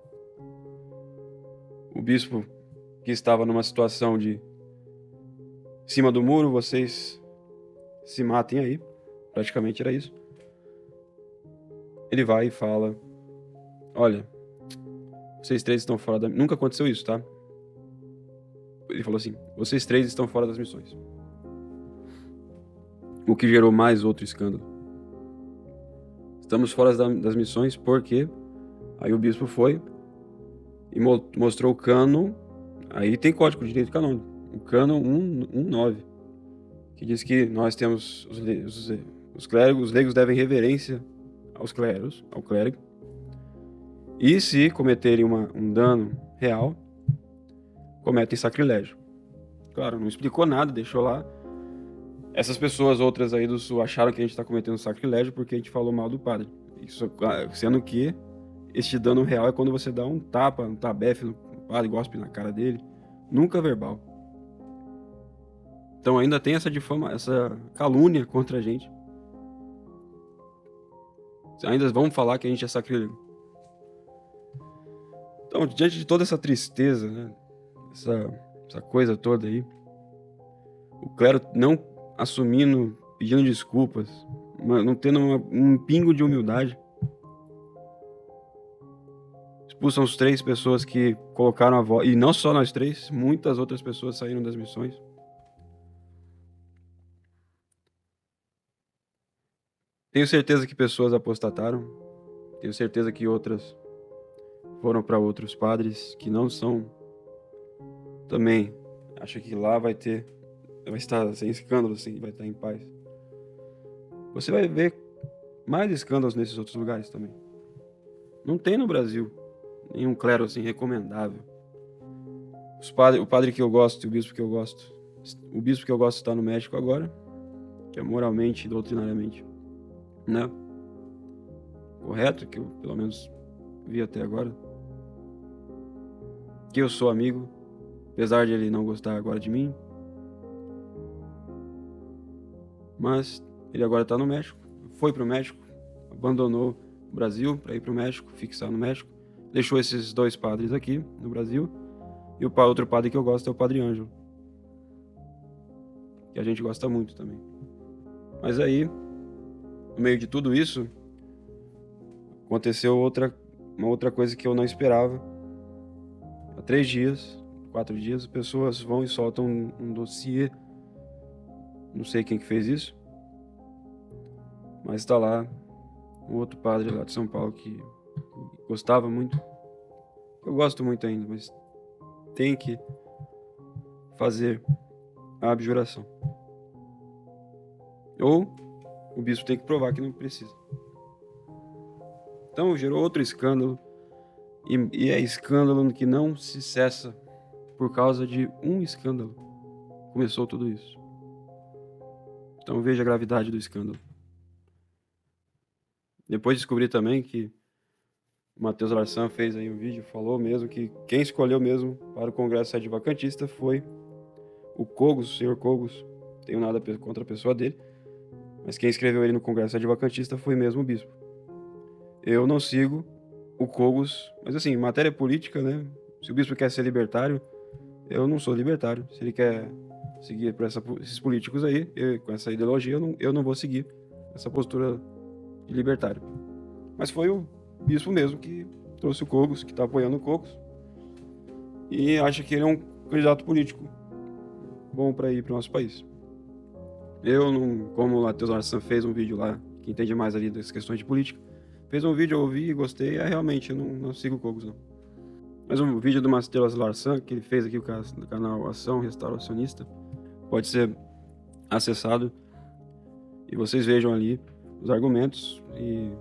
A: O bispo, que estava numa situação de cima do muro, vocês se matem aí, praticamente era isso. Ele vai e fala: olha, vocês 3 estão fora da... Nunca aconteceu isso, tá? Ele falou assim: vocês 3 estão fora das missões. O que gerou mais outro escândalo. Estamos fora das missões porque... Aí o bispo foi e mostrou o cânon. Aí tem código de direito canônico. O cânon 119. Que diz que nós temos... Os clérigos, os leigos devem reverência aos clérigos, ao clérigo. E se cometerem um dano real, cometem sacrilégio. Claro, não explicou nada, deixou lá. Essas pessoas, outras aí do Sul, acharam que a gente está cometendo sacrilégio porque a gente falou mal do padre. Isso, sendo que este dano real é quando você dá um tapa, um tabefe no padre, gospe na cara dele. Nunca verbal. Então ainda tem essa calúnia contra a gente. Ainda vão falar que a gente é sacrílego. Então, diante de toda essa tristeza, né, essa coisa toda aí, o clero não assumindo, pedindo desculpas, não tendo um pingo de humildade, expulsam as 3 pessoas que colocaram a voz, e não só nós 3, muitas outras pessoas saíram das missões. Tenho certeza que pessoas apostataram, tenho certeza que outras foram para outros padres que não são também. Acho que lá vai estar sem escândalo, assim, vai estar em paz. Você vai ver mais escândalos nesses outros lugares também. Não tem no Brasil nenhum clero assim recomendável. O padre que eu gosto e o bispo que eu gosto. O bispo que eu gosto está no México agora, que é moralmente e doutrinariamente, né? Correto, que eu pelo menos vi até agora. Que eu sou amigo, apesar de ele não gostar agora de mim. Mas ele agora está no México, foi pro México, abandonou o Brasil para ir pro México, fixar no México. Deixou esses 2 padres aqui no Brasil. E o outro padre que eu gosto é o Padre Ângelo, que a gente gosta muito também. Mas aí, no meio de tudo isso, aconteceu uma outra coisa que eu não esperava. Há 3 dias, 4 dias, pessoas vão e soltam um dossiê. Não sei quem que fez isso, mas está lá um outro padre lá de São Paulo que gostava muito. Eu gosto muito ainda, mas tem que fazer a abjuração. Ou o bispo tem que provar que não precisa. Então gerou outro escândalo. E é escândalo que não se cessa por causa de um escândalo. Começou tudo isso. Então veja a gravidade do escândalo. Depois descobri também que o Matheus Larsan fez aí um vídeo, falou mesmo que quem escolheu mesmo para o Congresso Sede Vacantista foi o Cogos, o senhor Cogos. Não tenho nada contra a pessoa dele, mas quem escreveu ele no Congresso Sede Vacantista foi mesmo o bispo. Eu não sigo o Cogos, mas assim, matéria política, né? Se o bispo quer ser libertário, eu não sou libertário. Se ele quer seguir por esses políticos aí, com essa ideologia, eu não vou seguir essa postura de libertário. Mas foi o bispo mesmo que trouxe o Cogos, que está apoiando o Cogos, e acha que ele é um candidato político bom para ir para o nosso país. Eu não, como o Matheus Larsan fez um vídeo lá, que entende mais ali das questões de política, fez um vídeo, eu ouvi e gostei, realmente eu não sigo o Cogos, não. Mas um vídeo do Matheus Larsan, que ele fez aqui no canal Ação Restauracionista, pode ser acessado e vocês vejam ali os argumentos e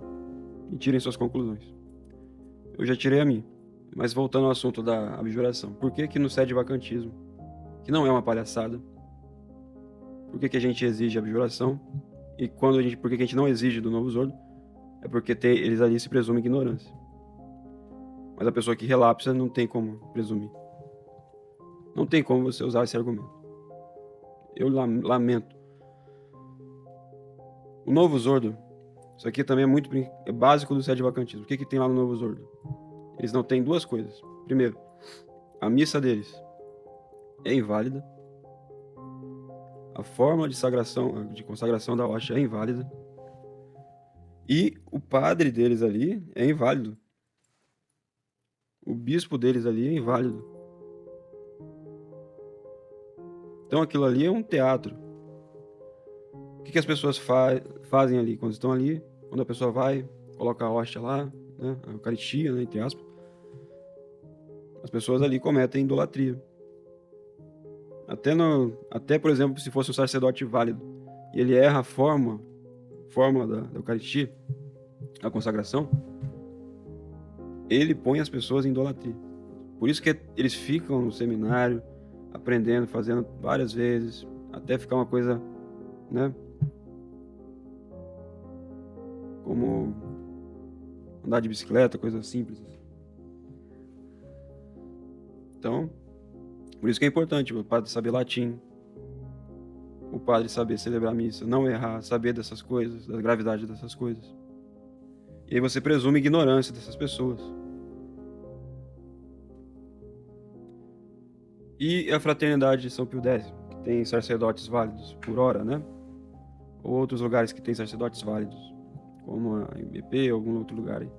A: tirem suas conclusões. Eu já tirei a minha. Mas voltando ao assunto da abjuração, por que no sede vacantismo, que não é uma palhaçada, por que a gente exige abjuração e por que a gente não exige do Novus Ordo, é porque eles ali se presumem ignorância. Mas a pessoa que relapsa não tem como presumir. Não tem como você usar esse argumento. Eu lamento. O Novus Ordo, isso aqui também é básico do sede vacantismo. O que tem lá no Novus Ordo? Eles não têm 2 coisas. Primeiro, a missa deles é inválida. A fórmula de consagração da hóstia é inválida. E o padre deles ali é inválido. O bispo deles ali é inválido. Então aquilo ali é um teatro. O que as pessoas fazem ali quando estão ali? Quando a pessoa vai, coloca a hóstia lá, né, a Eucaristia, né, entre aspas, as pessoas ali cometem idolatria. Até, por exemplo, se fosse um sacerdote válido e ele erra a fórmula da Eucaristia, a consagração, ele põe as pessoas em idolatria. Por isso que eles ficam no seminário, aprendendo, fazendo várias vezes, até ficar uma coisa, né? Como andar de bicicleta, coisa simples. Então, por isso que é importante o padre saber latim, o padre saber celebrar a missa, não errar, saber dessas coisas, da gravidade dessas coisas. E aí você presume ignorância dessas pessoas. E a fraternidade de São Pio X, que tem sacerdotes válidos por hora, né? Ou outros lugares que tem sacerdotes válidos, como a IBP ou algum outro lugar aí.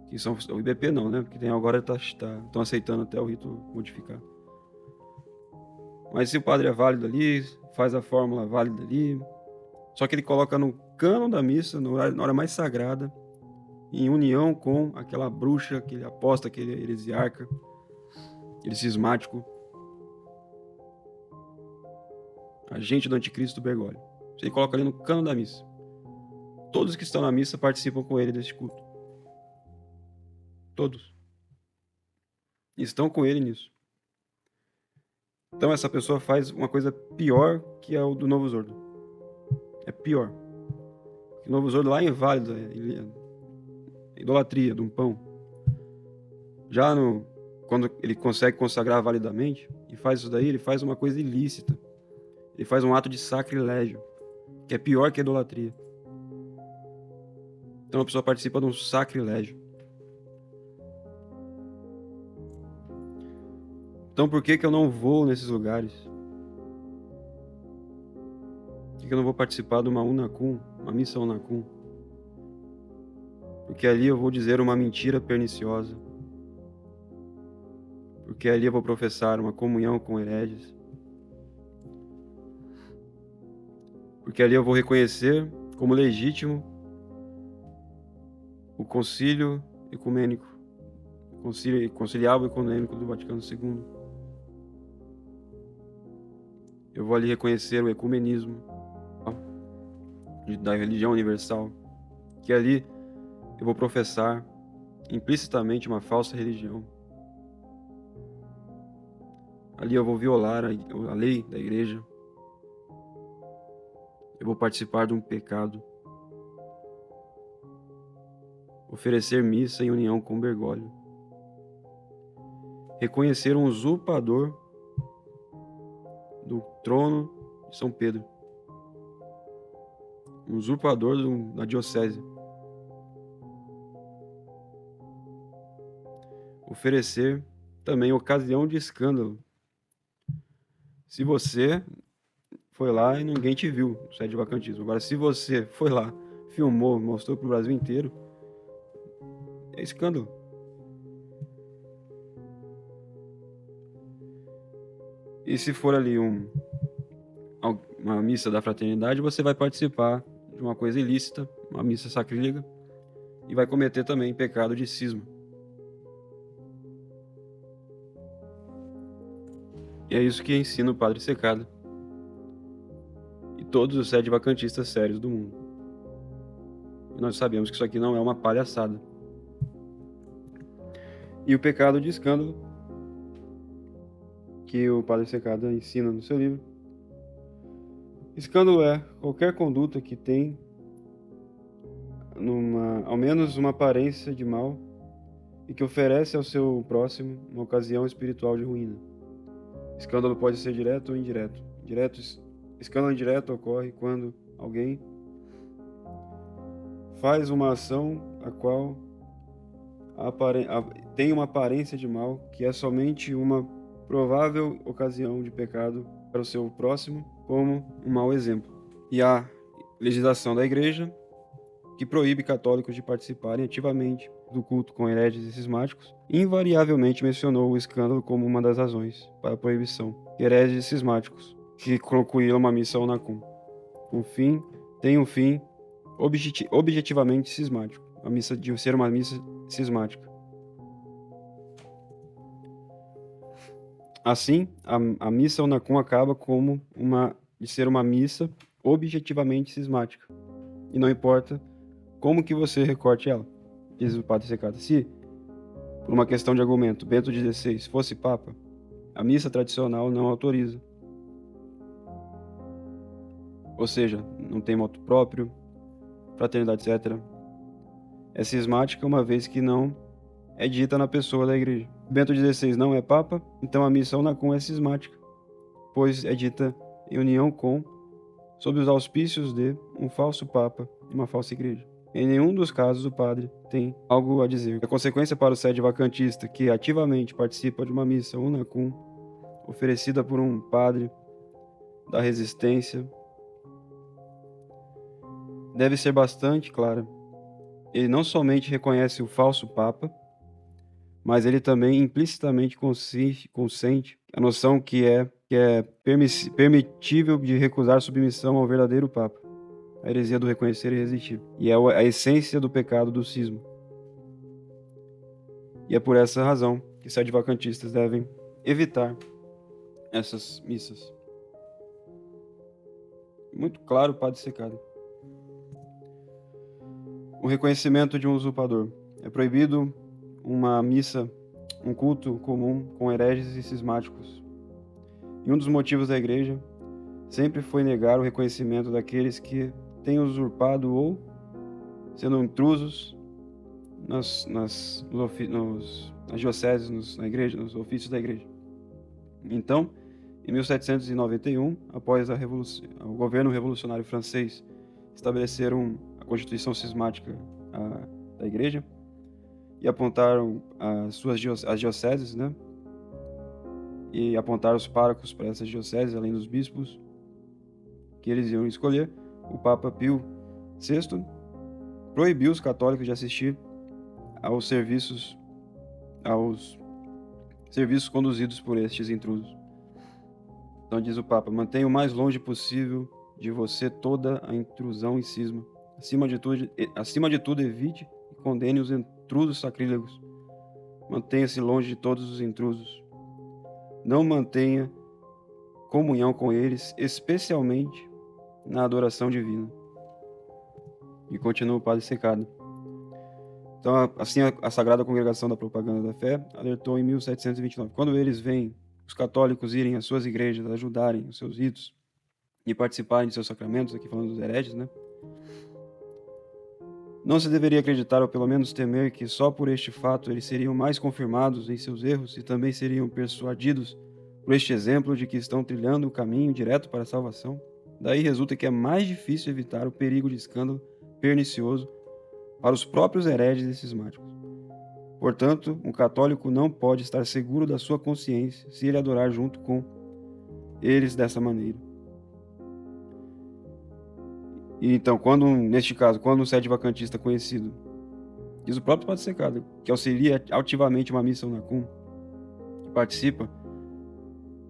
A: Que são, o IBP não, né? Porque tem agora estão aceitando até o rito modificado. Mas se o padre é válido ali, faz a fórmula válida ali, só que ele coloca no cânon da missa, na hora mais sagrada, em união com aquela bruxa, aquele apóstolo, aquele heresiarca, aquele cismático, agente do anticristo Bergoglio. Ele coloca ali no cânon da missa. Todos que estão na missa participam com ele deste culto. Todos. Estão com ele nisso. Então essa pessoa faz uma coisa pior que a do Novus Ordo. É pior. O Novus Ordo lá é inválido, é idolatria de um pão. Já quando ele consegue consagrar validamente e faz isso daí, ele faz uma coisa ilícita. Ele faz um ato de sacrilégio, que é pior que a idolatria. Então a pessoa participa de um sacrilégio. Então por que eu não vou nesses lugares? Por que eu não vou participar de uma unacum, uma missa unacum? Porque ali eu vou dizer uma mentira perniciosa. Porque ali eu vou professar uma comunhão com hereges. Porque ali eu vou reconhecer como legítimo o concílio ecumênico, conciliar ecumênico do Vaticano II. Eu vou ali reconhecer o ecumenismo da religião universal, que ali eu vou professar implicitamente uma falsa religião. Ali eu vou violar a lei da igreja. Eu vou participar de um pecado. Oferecer missa em união com Bergoglio. Reconhecer um usurpador do trono de São Pedro. Um usurpador da diocese. Oferecer também ocasião de escândalo. Se você foi lá e ninguém te viu no sede de vacantismo. Agora, se você foi lá, filmou, mostrou para o Brasil inteiro, é escândalo. E se for ali uma missa da fraternidade, você vai participar de uma coisa ilícita, uma missa sacrílega, e vai cometer também pecado de cisma. E é isso que ensina o Padre Secada e todos os sede vacantistas sérios do mundo. E nós sabemos que isso aqui não é uma palhaçada. E o pecado de escândalo, que o Padre Secada ensina no seu livro. Escândalo é qualquer conduta que tem ao menos uma aparência de mal e que oferece ao seu próximo uma ocasião espiritual de ruína. Escândalo pode ser direto ou indireto. Escândalo indireto ocorre quando alguém faz uma ação a qual tem uma aparência de mal, que é somente uma provável ocasião de pecado para o seu próximo, como um mau exemplo. E a legislação da Igreja, que proíbe católicos de participarem ativamente do culto com hereges e cismáticos, invariavelmente mencionou o escândalo como uma das razões para a proibição. Hereges e cismáticos, que concluíram uma missa unacum. Tem um fim objetivamente cismático, a missa de ser uma missa cismática. Assim, a missa unacum acaba de ser uma missa objetivamente cismática. E não importa como que você recorte ela, diz o Padre Secada. Se por uma questão de argumento, Bento XVI fosse Papa, a missa tradicional não autoriza. Ou seja, não tem motu próprio, fraternidade, etc. É cismática uma vez que não é dita na pessoa da igreja. Bento XVI não é Papa, então a missa unacum é cismática, pois é dita em união com, sob os auspícios de um falso Papa e uma falsa igreja. Em nenhum dos casos o padre tem algo a dizer. A consequência para o sede vacantista que ativamente participa de uma missa unacum oferecida por um padre da resistência deve ser bastante clara. Ele não somente reconhece o falso Papa, mas ele também implicitamente consente a noção que é permitível de recusar submissão ao verdadeiro Papa, a heresia do reconhecer irresistível, e é a essência do pecado do cisma. E é por essa razão que sede-vacantistas devem evitar essas missas. Muito claro, padre secado. O reconhecimento de um usurpador. É proibido uma missa, um culto comum com hereges e cismáticos. E um dos motivos da igreja sempre foi negar o reconhecimento daqueles que têm usurpado ou sendo intrusos nas dioceses, na igreja, nos ofícios da igreja. Então, em 1791, após o governo revolucionário francês estabeleceram a Constituição Cismática da igreja e apontaram as dioceses, né? E apontaram os párocos para essas dioceses, além dos bispos que eles iam escolher. O Papa Pio VI proibiu os católicos de assistir aos serviços conduzidos por estes intrusos. Então diz o Papa: mantenha o mais longe possível de você toda a intrusão e cisma. Acima de tudo, evite e condene os intrusos sacrílegos. Mantenha-se longe de todos os intrusos. Não mantenha comunhão com eles, especialmente na adoração divina. E continua o padre secado. Então, assim, a Sagrada Congregação da Propaganda da Fé alertou em 1729. Quando eles veem os católicos irem às suas igrejas, ajudarem os seus ritos e participarem de seus sacramentos, aqui falando dos hereges, né? Não se deveria acreditar, ou pelo menos temer, que só por este fato eles seriam mais confirmados em seus erros e também seriam persuadidos por este exemplo de que estão trilhando o caminho direto para a salvação. Daí resulta que é mais difícil evitar o perigo de escândalo pernicioso para os próprios hereges e cismáticos. Portanto, um católico não pode estar seguro da sua consciência se ele adorar junto com eles dessa maneira. E então, neste caso, quando um sede-vacantista conhecido, diz o próprio padre secado, que auxilia ativamente uma missa unacum, que participa,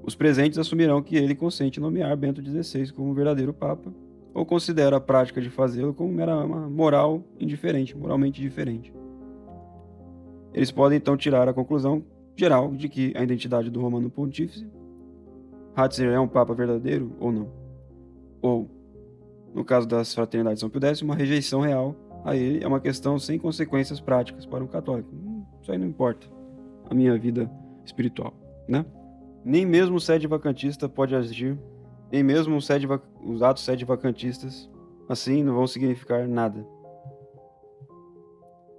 A: os presentes assumirão que ele consente nomear Bento XVI como verdadeiro Papa, ou considera a prática de fazê-lo como uma moralmente diferente. Eles podem então tirar a conclusão geral de que a identidade do Romano Pontífice, Ratzinger, é um Papa verdadeiro ou não. Ou, no caso das fraternidades de São Pio X, uma rejeição real a ele é uma questão sem consequências práticas para um católico. Isso aí não importa a minha vida espiritual, né? Nem mesmo o sede-vacantista pode agir, nem mesmo os atos sede-vacantistas, assim, não vão significar nada.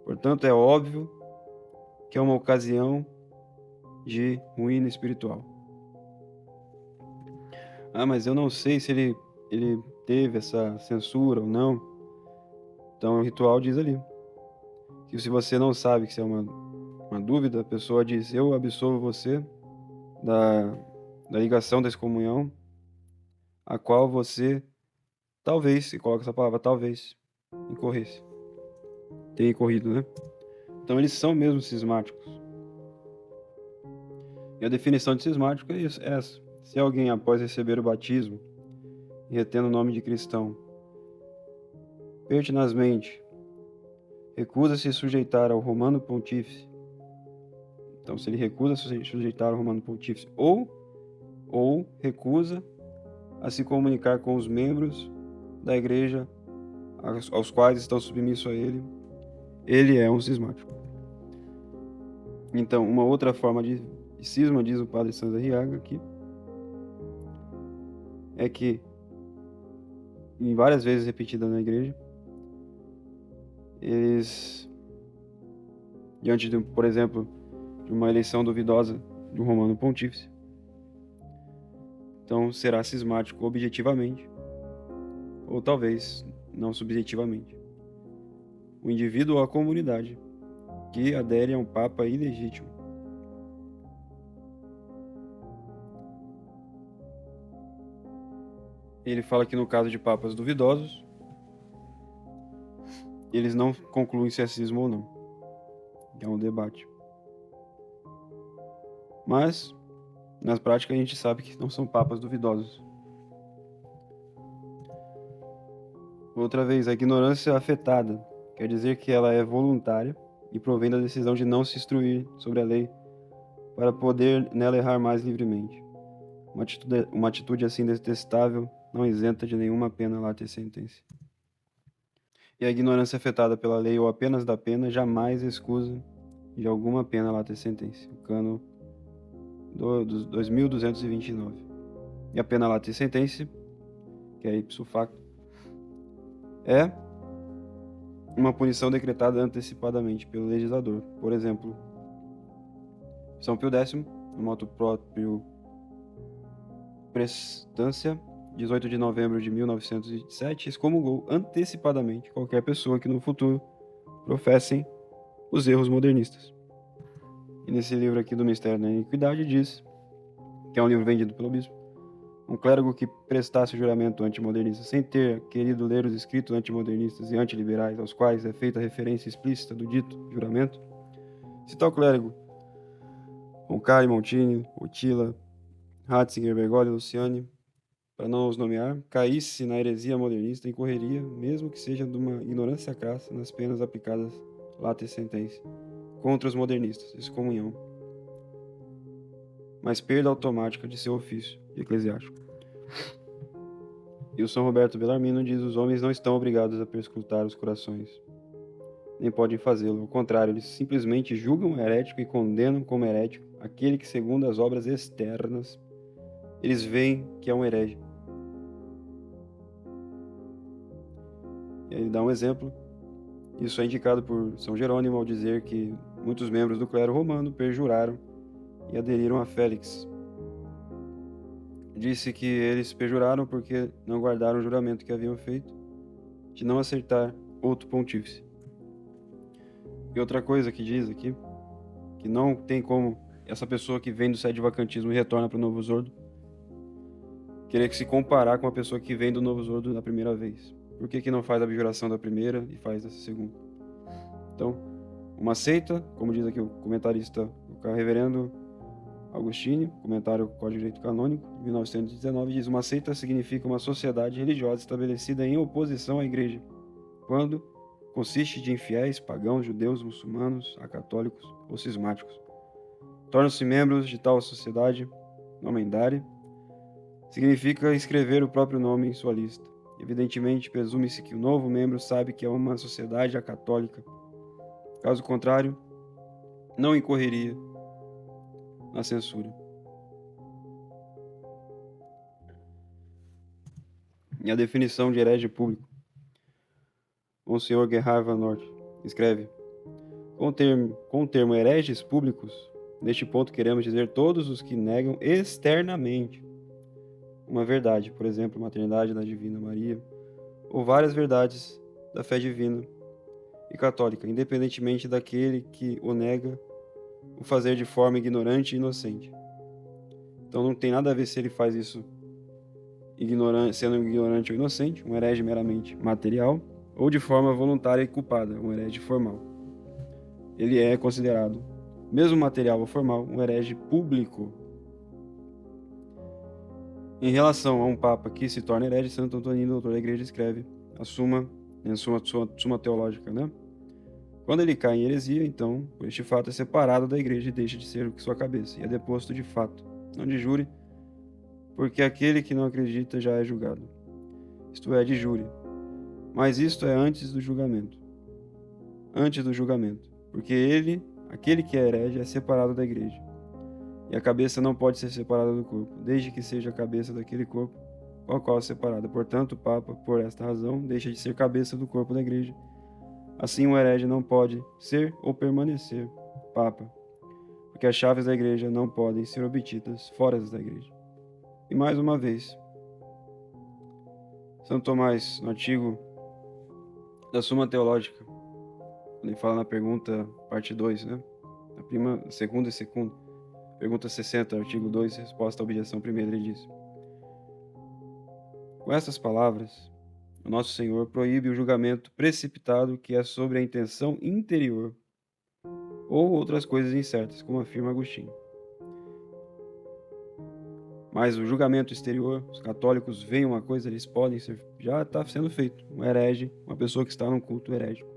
A: Portanto, é óbvio que é uma ocasião de ruína espiritual. Mas eu não sei se ele teve essa censura ou não. Então o ritual diz ali que se você não sabe, que isso é uma dúvida, a pessoa diz: eu absolvo você da ligação da excomunhão, a qual você talvez, se coloca essa palavra, talvez, incorresse. Tenha incorrido, né? Então eles são mesmo cismáticos. E a definição de cismático é essa. Se alguém, após receber o batismo e retendo o nome de cristão, pertinazmente recusa se sujeitar ao Romano Pontífice, então se ele recusa se sujeitar ao Romano Pontífice, ou recusa a se comunicar com os membros da igreja aos quais estão submissos a ele, ele é um cismático. Então, uma outra forma de cisma, diz o padre Sanz Arriaga aqui, é que, em várias vezes repetida na igreja, eles, diante, por exemplo, de uma eleição duvidosa de um romano pontífice, então será cismático objetivamente, ou talvez não subjetivamente, o indivíduo ou a comunidade que adere a um papa ilegítimo. Ele fala que no caso de papas duvidosos, eles não concluem se é cisma ou não. É um debate. Mas, nas práticas, a gente sabe que não são papas duvidosos. Outra vez, a ignorância afetada quer dizer que ela é voluntária e provém da decisão de não se instruir sobre a lei para poder nela errar mais livremente. Uma atitude assim detestável não isenta de nenhuma pena late sentença. E a ignorância afetada pela lei ou apenas da pena jamais excusa de alguma pena late sentença. O cano dos 2229. E a pena late sentença, que é ipso facto, é uma punição decretada antecipadamente pelo legislador. Por exemplo, São Pio X, no motu proprio Prestância, 18 de novembro de 1907, excomungou antecipadamente qualquer pessoa que no futuro professem os erros modernistas. E nesse livro aqui do Mistério da Iniquidade diz, que é um livro vendido pelo bispo, um clérigo que prestasse o juramento antimodernista sem ter querido ler os escritos antimodernistas e antiliberais aos quais é feita referência explícita do dito juramento, se tal clérigo, Roncari, Montini, Otila, Ratzinger, Bergoglio, Luciani, para não os nomear, caísse na heresia modernista, incorreria, mesmo que seja de uma ignorância crassa, nas penas aplicadas late sentença contra os modernistas, excomunhão, mas perda automática de seu ofício de eclesiástico. E o São Roberto Bellarmino diz: os homens não estão obrigados a perscrutar os corações, nem podem fazê-lo. Ao contrário, eles simplesmente julgam herético e condenam como herético aquele que, segundo as obras externas, eles veem que é um herege. E aí ele dá um exemplo. Isso é indicado por São Jerônimo ao dizer que muitos membros do clero romano perjuraram e aderiram a Félix. Disse que eles perjuraram porque não guardaram o juramento que haviam feito de não aceitar outro pontífice. E outra coisa que diz aqui, que não tem como essa pessoa que vem do sede-vacantismo e retorna para o Novus Ordo querer se comparar com a pessoa que vem do Novus Ordo na primeira vez. Por que não faz a abjuração da primeira e faz dessa segunda? Então, uma seita, como diz aqui o comentarista, o reverendo Agostini, comentário Código de Direito Canônico, de 1919, diz: uma seita significa uma sociedade religiosa estabelecida em oposição à igreja, quando consiste de infiéis, pagãos, judeus, muçulmanos, acatólicos ou cismáticos. Tornam-se membros de tal sociedade, nomendária, significa escrever o próprio nome em sua lista. Evidentemente, presume-se que o novo membro sabe que é uma sociedade acatólica. Caso contrário, não incorreria na censura. E a definição de herege público. Monsenhor Gerhard Van Noort escreve: com o termo hereges públicos, neste ponto queremos dizer todos os que negam externamente uma verdade, por exemplo, a maternidade da Divina Maria, ou várias verdades da fé divina e católica, independentemente daquele que o nega o fazer de forma ignorante e inocente. Então não tem nada a ver se ele faz isso sendo ignorante ou inocente, um herege meramente material, ou de forma voluntária e culpada, um herege formal. Ele é considerado, mesmo material ou formal, um herege público. Em relação a um papa que se torna herege, Santo Antonino, doutor da igreja, escreve a Suma Teológica, né? Quando ele cai em heresia, então, por este fato, é separado da igreja e deixa de ser sua cabeça, e é deposto de fato, não de júri, porque aquele que não acredita já é julgado. Isto é, de júri. Mas isto é antes do julgamento. Antes do julgamento. Porque ele Aquele que é herege é separado da igreja. E a cabeça não pode ser separada do corpo, desde que seja a cabeça daquele corpo, ao qual é separada. Portanto, o Papa, por esta razão, deixa de ser cabeça do corpo da igreja. Assim, o herege não pode ser ou permanecer Papa, porque as chaves da igreja não podem ser obtidas fora da igreja. E mais uma vez, São Tomás, no artigo da Suma Teológica, ele fala na pergunta, parte 2, né? Segunda, pergunta 60, artigo 2, resposta à objeção primeira, ele diz: com essas palavras, o nosso Senhor proíbe o julgamento precipitado que é sobre a intenção interior ou outras coisas incertas, como afirma Agostinho. Mas o julgamento exterior, os católicos veem uma coisa, eles podem ser, já está sendo feito. Um herege, uma pessoa que está num culto herégico,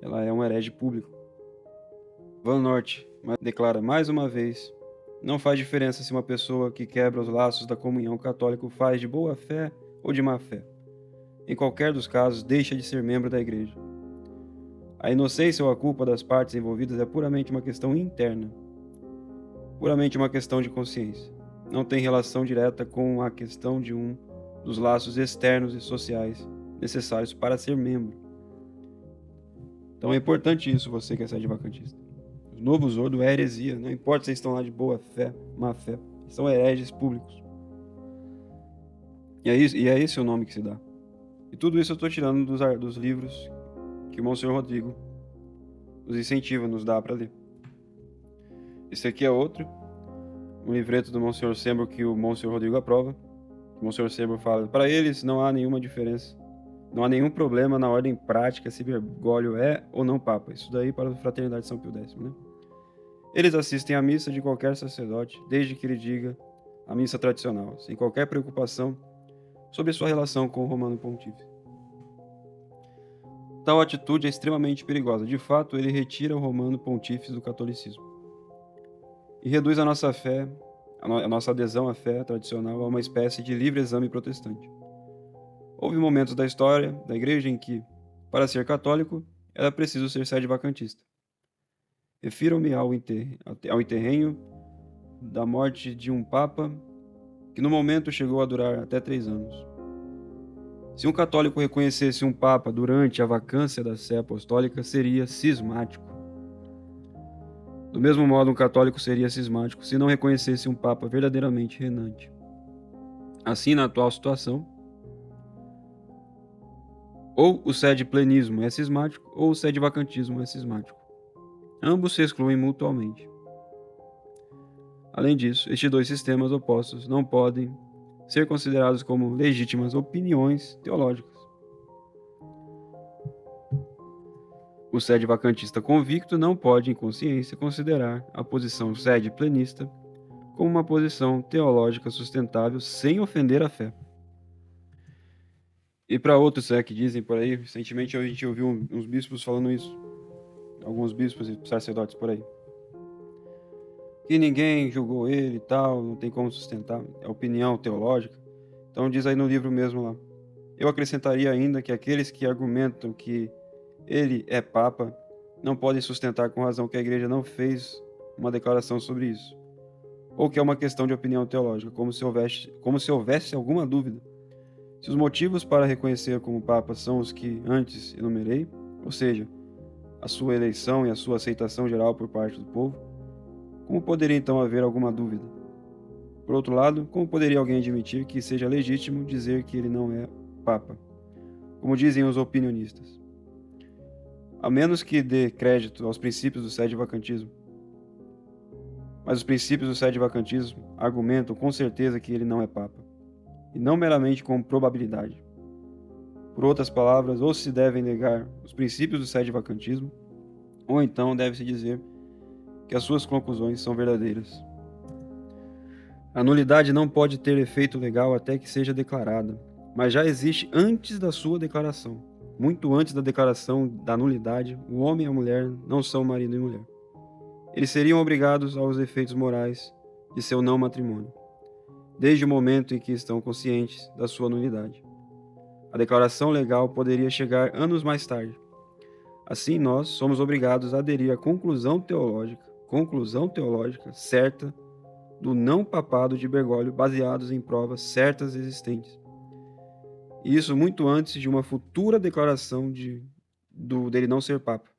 A: ela é um herege público. Van Noort declara mais uma vez: não faz diferença se uma pessoa que quebra os laços da comunhão católica faz de boa fé ou de má fé. Em qualquer dos casos, deixa de ser membro da igreja. A inocência ou a culpa das partes envolvidas é puramente uma questão interna, puramente uma questão de consciência. Não tem relação direta com a questão de um dos laços externos e sociais necessários para ser membro. Então é importante isso, você que é sede vacantista. O novo Zordo é heresia, não importa se vocês estão lá de boa fé, má fé, são hereges públicos. E é esse o nome que se dá. E tudo isso eu estou tirando dos livros que o Monsenhor Rodrigo nos incentiva, nos dá para ler. Esse aqui é outro, um livreto do Monsenhor Sembro que o Monsenhor Rodrigo aprova. O Monsenhor Sembro fala: para eles não há nenhuma diferença, não há nenhum problema na ordem prática se Bergoglio é ou não Papa. Isso daí para a Fraternidade de São Pio X, né? Eles assistem à missa de qualquer sacerdote, desde que ele diga a missa tradicional, sem qualquer preocupação sobre sua relação com o Romano Pontífice. Tal atitude é extremamente perigosa. De fato, ele retira o Romano Pontífice do catolicismo e reduz a nossa fé, a nossa adesão à fé tradicional a uma espécie de livre exame protestante. Houve momentos da história da igreja em que, para ser católico, era preciso ser sede vacantista. Refiram-me ao enterrenho da morte de um papa que no momento chegou a durar até 3 anos. Se um católico reconhecesse um papa durante a vacância da sé apostólica, seria cismático. Do mesmo modo, um católico seria cismático se não reconhecesse um papa verdadeiramente reinante. Assim, na atual situação, ou o sede-plenismo é cismático, ou o sede-vacantismo é cismático. Ambos se excluem mutuamente. Além disso, estes dois sistemas opostos não podem ser considerados como legítimas opiniões teológicas. O sede-vacantista convicto não pode, em consciência, considerar a posição sede-plenista como uma posição teológica sustentável sem ofender a fé. E para outros que dizem por aí, recentemente a gente ouviu uns bispos falando isso, alguns bispos e sacerdotes por aí, que ninguém julgou ele e tal, não tem como sustentar, é opinião teológica. Então diz aí no livro mesmo lá: eu acrescentaria ainda que aqueles que argumentam que ele é Papa não podem sustentar com razão que a Igreja não fez uma declaração sobre isso, ou que é uma questão de opinião teológica, como se houvesse alguma dúvida. Se os motivos para reconhecer como Papa são os que antes enumerei, ou seja, a sua eleição e a sua aceitação geral por parte do povo, como poderia então haver alguma dúvida? Por outro lado, como poderia alguém admitir que seja legítimo dizer que ele não é Papa, como dizem os opinionistas? A menos que dê crédito aos princípios do sede-vacantismo. Mas os princípios do sede-vacantismo argumentam com certeza que ele não é Papa, e não meramente com probabilidade. Por outras palavras, ou se devem negar os princípios do sede-vacantismo, ou então deve-se dizer que as suas conclusões são verdadeiras. A nulidade não pode ter efeito legal até que seja declarada, mas já existe antes da sua declaração. Muito antes da declaração da nulidade, o homem e a mulher não são marido e mulher. Eles seriam obrigados aos efeitos morais de seu não matrimônio, desde o momento em que estão conscientes da sua nulidade. A declaração legal poderia chegar anos mais tarde, Assim, nós somos obrigados a aderir à conclusão teológica certa do não papado de Bergoglio, baseados em provas certas existentes. E isso muito antes de uma futura declaração dele não ser papa.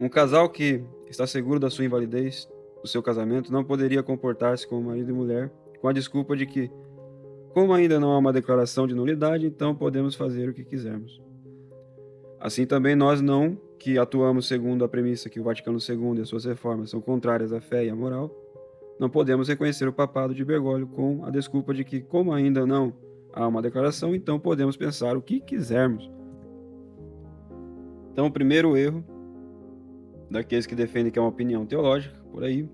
A: Um casal que está seguro da sua invalidez do seu casamento não poderia comportar-se como marido e mulher com a desculpa de que, como ainda não há uma declaração de nulidade, então podemos fazer o que quisermos. Assim também nós não, que atuamos segundo a premissa que o Vaticano II e as suas reformas são contrárias à fé e à moral, não podemos reconhecer o papado de Bergoglio com a desculpa de que, como ainda não há uma declaração, então podemos pensar o que quisermos. Então, o primeiro erro daqueles que defendem que é uma opinião teológica, por aí,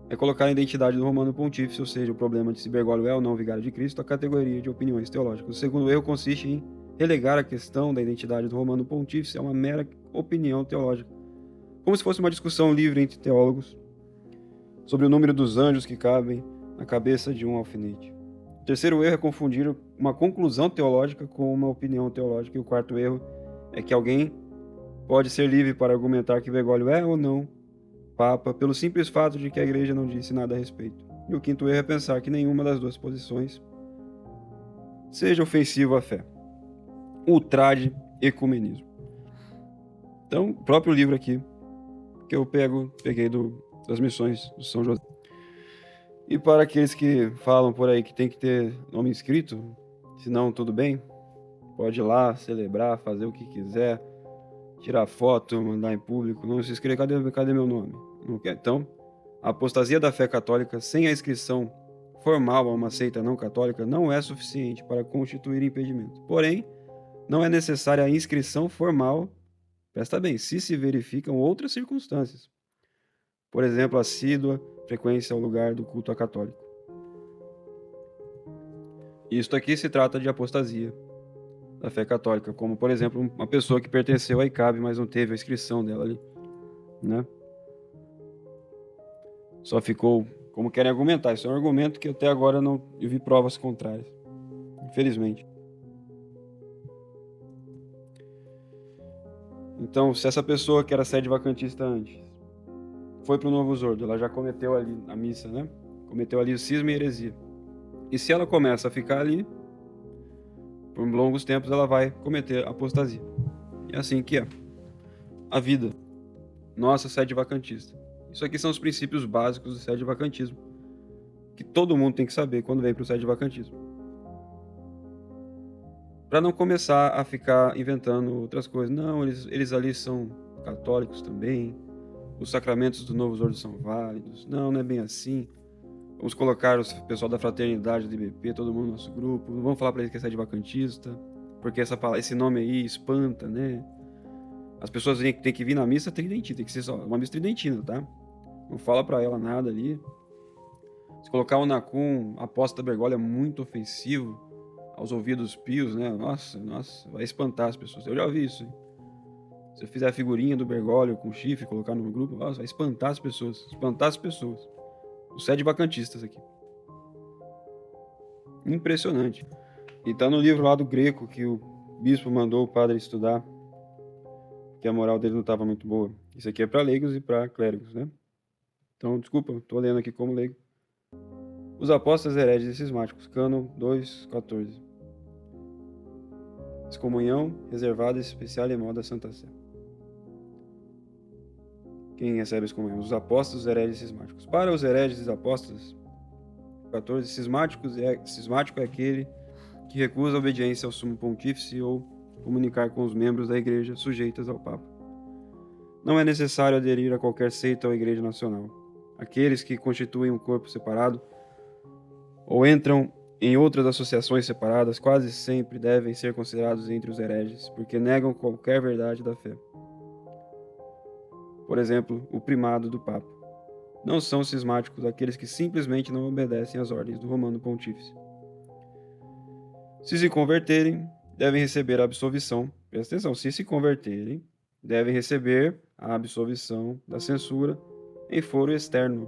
A: é colocar a identidade do Romano Pontífice, ou seja, o problema de se Bergoglio é ou não vigário de Cristo, à categoria de opiniões teológicas. O segundo erro consiste em relegar a questão da identidade do Romano Pontífice a uma mera opinião teológica, como se fosse uma discussão livre entre teólogos sobre o número dos anjos que cabem na cabeça de um alfinete. O terceiro erro é confundir uma conclusão teológica com uma opinião teológica. E o quarto erro é que alguém pode ser livre para argumentar que Bergoglio é ou não papa pelo simples fato de que a igreja não disse nada a respeito. E o quinto erro é pensar que nenhuma das duas posições seja ofensiva à fé. Ultrade ecumenismo. Então, o próprio livro aqui que eu peguei das missões do São José. E para aqueles que falam por aí que tem que ter nome inscrito, senão tudo bem, pode ir lá, celebrar, fazer o que quiser, tirar foto, mandar em público, não se inscrever, cadê meu nome? Não quer. Então, a apostasia da fé católica sem a inscrição formal a uma seita não católica não é suficiente para constituir impedimento. Porém, não é necessária a inscrição formal, presta bem, se verificam outras circunstâncias. Por exemplo, assídua frequência ao lugar do culto católico. Isto aqui se trata de apostasia da fé católica, como, por exemplo, uma pessoa que pertenceu à ICAB, mas não teve a inscrição dela ali, né? Só ficou, como querem argumentar, isso é um argumento que até agora eu vi provas contrárias, infelizmente. Então, se essa pessoa que era sede vacantista antes foi para o Novo Zordo, ela já cometeu ali a missa, né? Cometeu ali o cisma e heresia. E se ela começa a ficar ali, por longos tempos ela vai cometer apostasia. E é assim que é a vida. Nossa sede vacantista. Isso aqui são os princípios básicos do sede vacantismo, que todo mundo tem que saber quando vem para o sede vacantismo. Para não começar a ficar inventando outras coisas. Não, eles ali são católicos também. Os sacramentos do Novo Zordo são válidos. Não é bem assim. Vamos colocar o pessoal da fraternidade do IBP, todo mundo no nosso grupo. Não vamos falar para eles que é sede vacantista, porque esse nome aí espanta, né? As pessoas têm que vir na missa tridentina, tem que ser só uma missa tridentina, tá? Não fala para ela nada ali. Se colocar o Nacum, a aposta da Bergoglio é muito ofensivo aos ouvidos pios, né? Nossa, vai espantar as pessoas. Eu já ouvi isso, hein? Se eu fizer a figurinha do Bergoglio com chifre e colocar no grupo, nossa, vai espantar as pessoas. Espantar as pessoas. Os sede vacantistas aqui. Impressionante. E tá no livro lá do Greco, que o bispo mandou o padre estudar, que a moral dele não estava muito boa. Isso aqui é para leigos e para clérigos, né? Então, desculpa, tô lendo aqui como leigo. Os apóstolos hereges e cismáticos, Cânon 2:14. Excomunhão reservada especial e moda Santa Sé. Quem recebe excomunhão? Os apóstolos hereges e cismáticos. Para os hereges e apóstolos, 14, cismático é aquele que recusa a obediência ao sumo pontífice ou comunicar com os membros da igreja sujeitas ao Papa. Não é necessário aderir a qualquer seita ou igreja nacional. Aqueles que constituem um corpo separado ou entram em outras associações separadas quase sempre devem ser considerados entre os hereges, porque negam qualquer verdade da fé. Por exemplo, o primado do Papa. Não são cismáticos aqueles que simplesmente não obedecem às ordens do Romano Pontífice. Se converterem, devem receber a absolvição. Presta atenção, se converterem, devem receber a absolvição da censura em foro externo,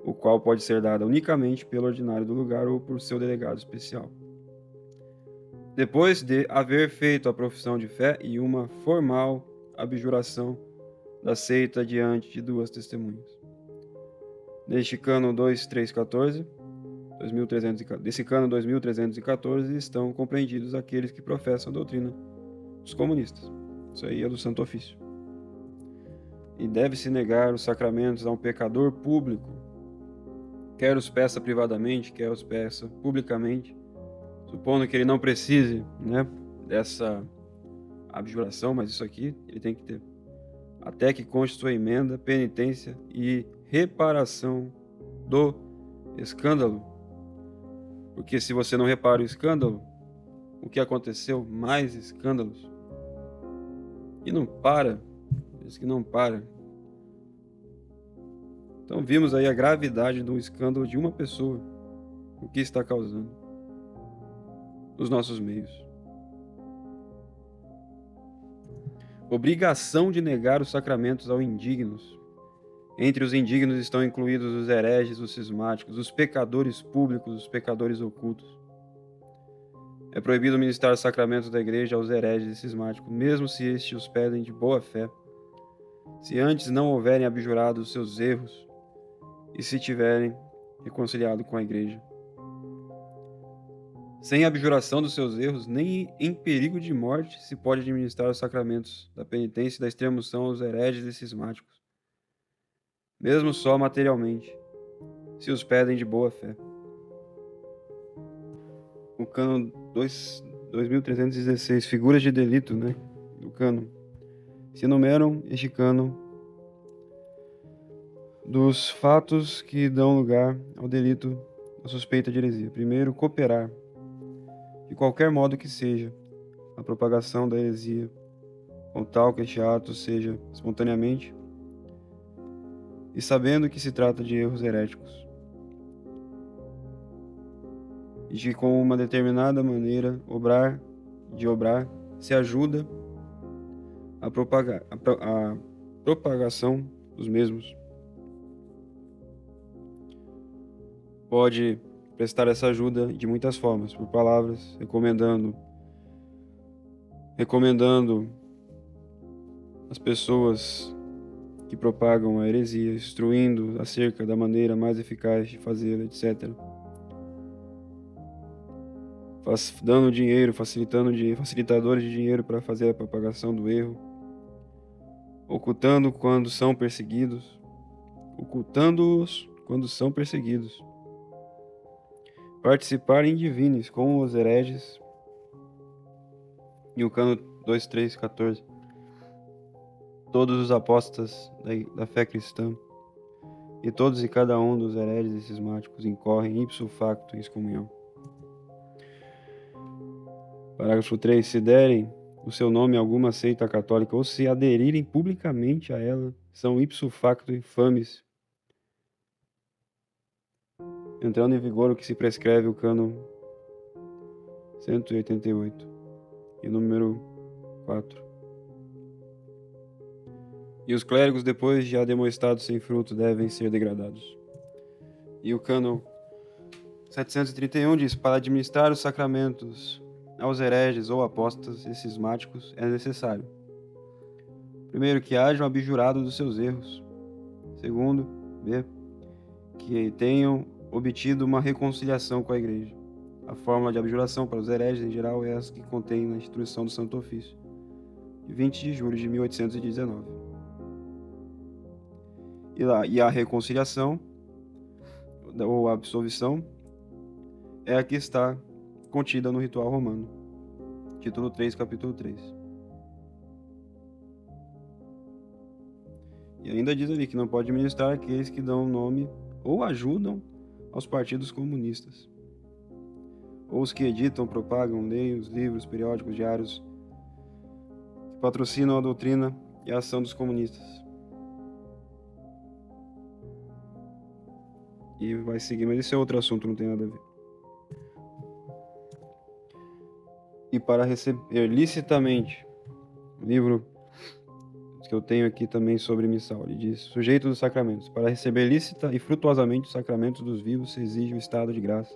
A: o qual pode ser dada unicamente pelo ordinário do lugar ou por seu delegado especial. depois de haver feito a profissão de fé e uma formal abjuração da seita diante de 2 testemunhas. Neste cano 2314, desse cano 2314 estão compreendidos aqueles que professam a doutrina dos comunistas. Isso aí é do Santo Ofício. E deve-se negar os sacramentos a um pecador público, quer os peça privadamente, quer os peça publicamente, supondo que ele não precise, dessa abjuração, mas isso aqui ele tem que ter, até que conste sua emenda, penitência e reparação do escândalo. Porque se você não repara o escândalo, o que aconteceu? Mais escândalos. E não para. Diz que não para. Então vimos aí a gravidade do escândalo de uma pessoa, o que está causando nos nossos meios. Obrigação de negar os sacramentos aos indignos. Entre os indignos estão incluídos os hereges, os cismáticos, os pecadores públicos, os pecadores ocultos. É proibido ministrar os sacramentos da igreja aos hereges e cismáticos, mesmo se estes os pedem de boa fé, se antes não houverem abjurado os seus erros e se tiverem reconciliado com a igreja. Sem abjuração dos seus erros, nem em perigo de morte, se pode administrar os sacramentos da penitência e da extrema-unção aos hereges e cismáticos, mesmo só materialmente, se os pedem de boa fé. O cano 2316, figuras de delito, do cano. Se enumeram este cano dos fatos que dão lugar ao delito da suspeita de heresia. Primeiro, cooperar, de qualquer modo que seja, a propagação da heresia, com tal que este ato seja espontaneamente e sabendo que se trata de erros heréticos, e de com uma determinada maneira obrar se ajuda a propagação dos mesmos. Pode prestar essa ajuda de muitas formas, por palavras, recomendando as pessoas que propagam a heresia, instruindo acerca da maneira mais eficaz de fazê-la, etc. Dando dinheiro, facilitadores de dinheiro para fazer a propagação do erro, ocultando-os quando são perseguidos, participar em divinis com os hereges, e o cano 2314, todos os apóstatas da fé cristã, e todos e cada um dos hereges e cismáticos incorrem ipso facto em excomunhão. Parágrafo 3. Se derem o seu nome a alguma seita católica ou se aderirem publicamente a ela, são ipso facto infames, entrando em vigor o que se prescreve o cano 188 e número 4. E os clérigos, depois de ademoestados sem fruto, devem ser degradados. E o cano 731 diz: para administrar os sacramentos aos hereges ou apóstatas e cismáticos é necessário, primeiro, que hajam abjurado dos seus erros. Segundo, que tenham obtido uma reconciliação com a igreja. A fórmula de abjuração para os hereges em geral é essa que contém na Instrução do Santo Ofício, de 20 de julho de 1819. E a reconciliação, ou a absolvição, é a que está contida no ritual romano, título 3, capítulo 3. E ainda diz ali que não pode ministrar aqueles que dão nome ou ajudam aos partidos comunistas, ou os que editam, propagam, leem os livros, periódicos, diários, que patrocinam a doutrina e a ação dos comunistas. E vai seguir, mas esse é outro assunto, não tem nada a ver. E para receber licitamente, o livro que eu tenho aqui também sobre missal, ele diz: sujeito dos sacramentos, para receber lícita e frutuosamente os sacramentos dos vivos se exige o estado de graça,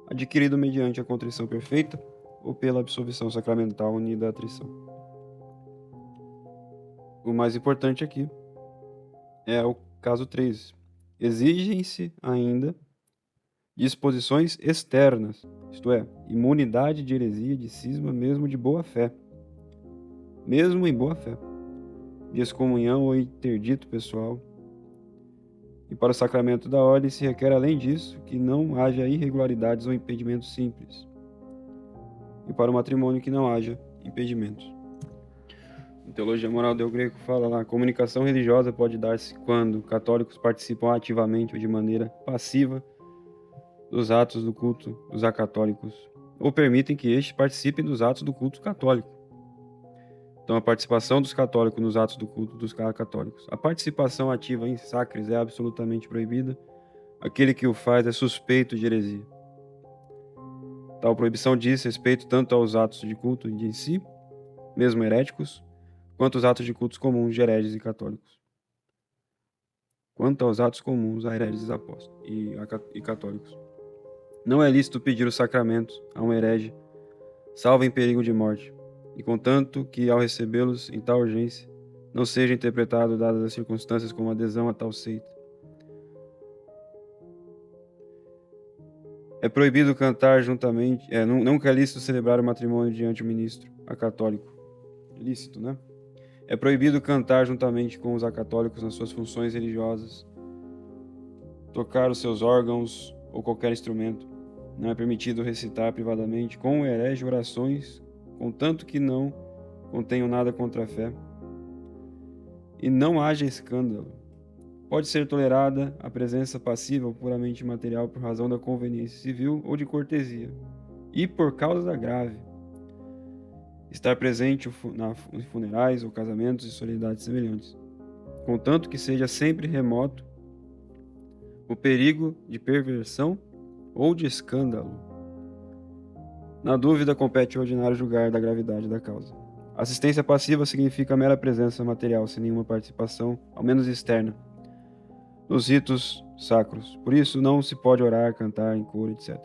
A: adquirido mediante a contrição perfeita, ou pela absolvição sacramental unida à trição. O mais importante aqui é o caso 3. Exigem-se ainda disposições externas, isto é, imunidade de heresia, de cisma, mesmo de boa fé. Mesmo em boa fé. De excomunhão ou interdito pessoal. E para o sacramento da ordem se requer, além disso, que não haja irregularidades ou impedimentos simples. E para o matrimônio que não haja impedimentos. A Teologia Moral do Greco fala lá: a comunicação religiosa pode dar-se quando católicos participam ativamente ou de maneira passiva dos atos do culto dos acatólicos, ou permitem que estes participem dos atos do culto católico. Então, a participação dos católicos nos atos do culto dos católicos. A participação ativa em sacres é absolutamente proibida. Aquele que o faz é suspeito de heresia. Tal proibição diz respeito tanto aos atos de culto de si, mesmo heréticos, quanto aos atos de cultos comuns de hereges e católicos. Quanto aos atos comuns a hereges e católicos. Não é lícito pedir os sacramentos a um herege, salvo em perigo de morte, e contanto que, ao recebê-los em tal urgência, não seja interpretado, dadas as circunstâncias, como adesão a tal seita. É proibido cantar juntamente... nunca é lícito celebrar o matrimônio diante do ministro acatólico. Lícito, né? É proibido cantar juntamente com os acatólicos nas suas funções religiosas, tocar os seus órgãos ou qualquer instrumento. Não é permitido recitar privadamente com o herege orações, contanto que não contenham nada contra a fé, e não haja escândalo. Pode ser tolerada a presença passiva ou puramente material por razão da conveniência civil ou de cortesia, e por causa grave. Estar presente em funerais ou casamentos e solenidades semelhantes, contanto que seja sempre remoto o perigo de perversão ou de escândalo. Na dúvida, compete ao ordinário julgar da gravidade da causa. Assistência passiva significa mera presença material, sem nenhuma participação, ao menos externa, nos ritos sacros. Por isso, não se pode orar, cantar em coro, etc.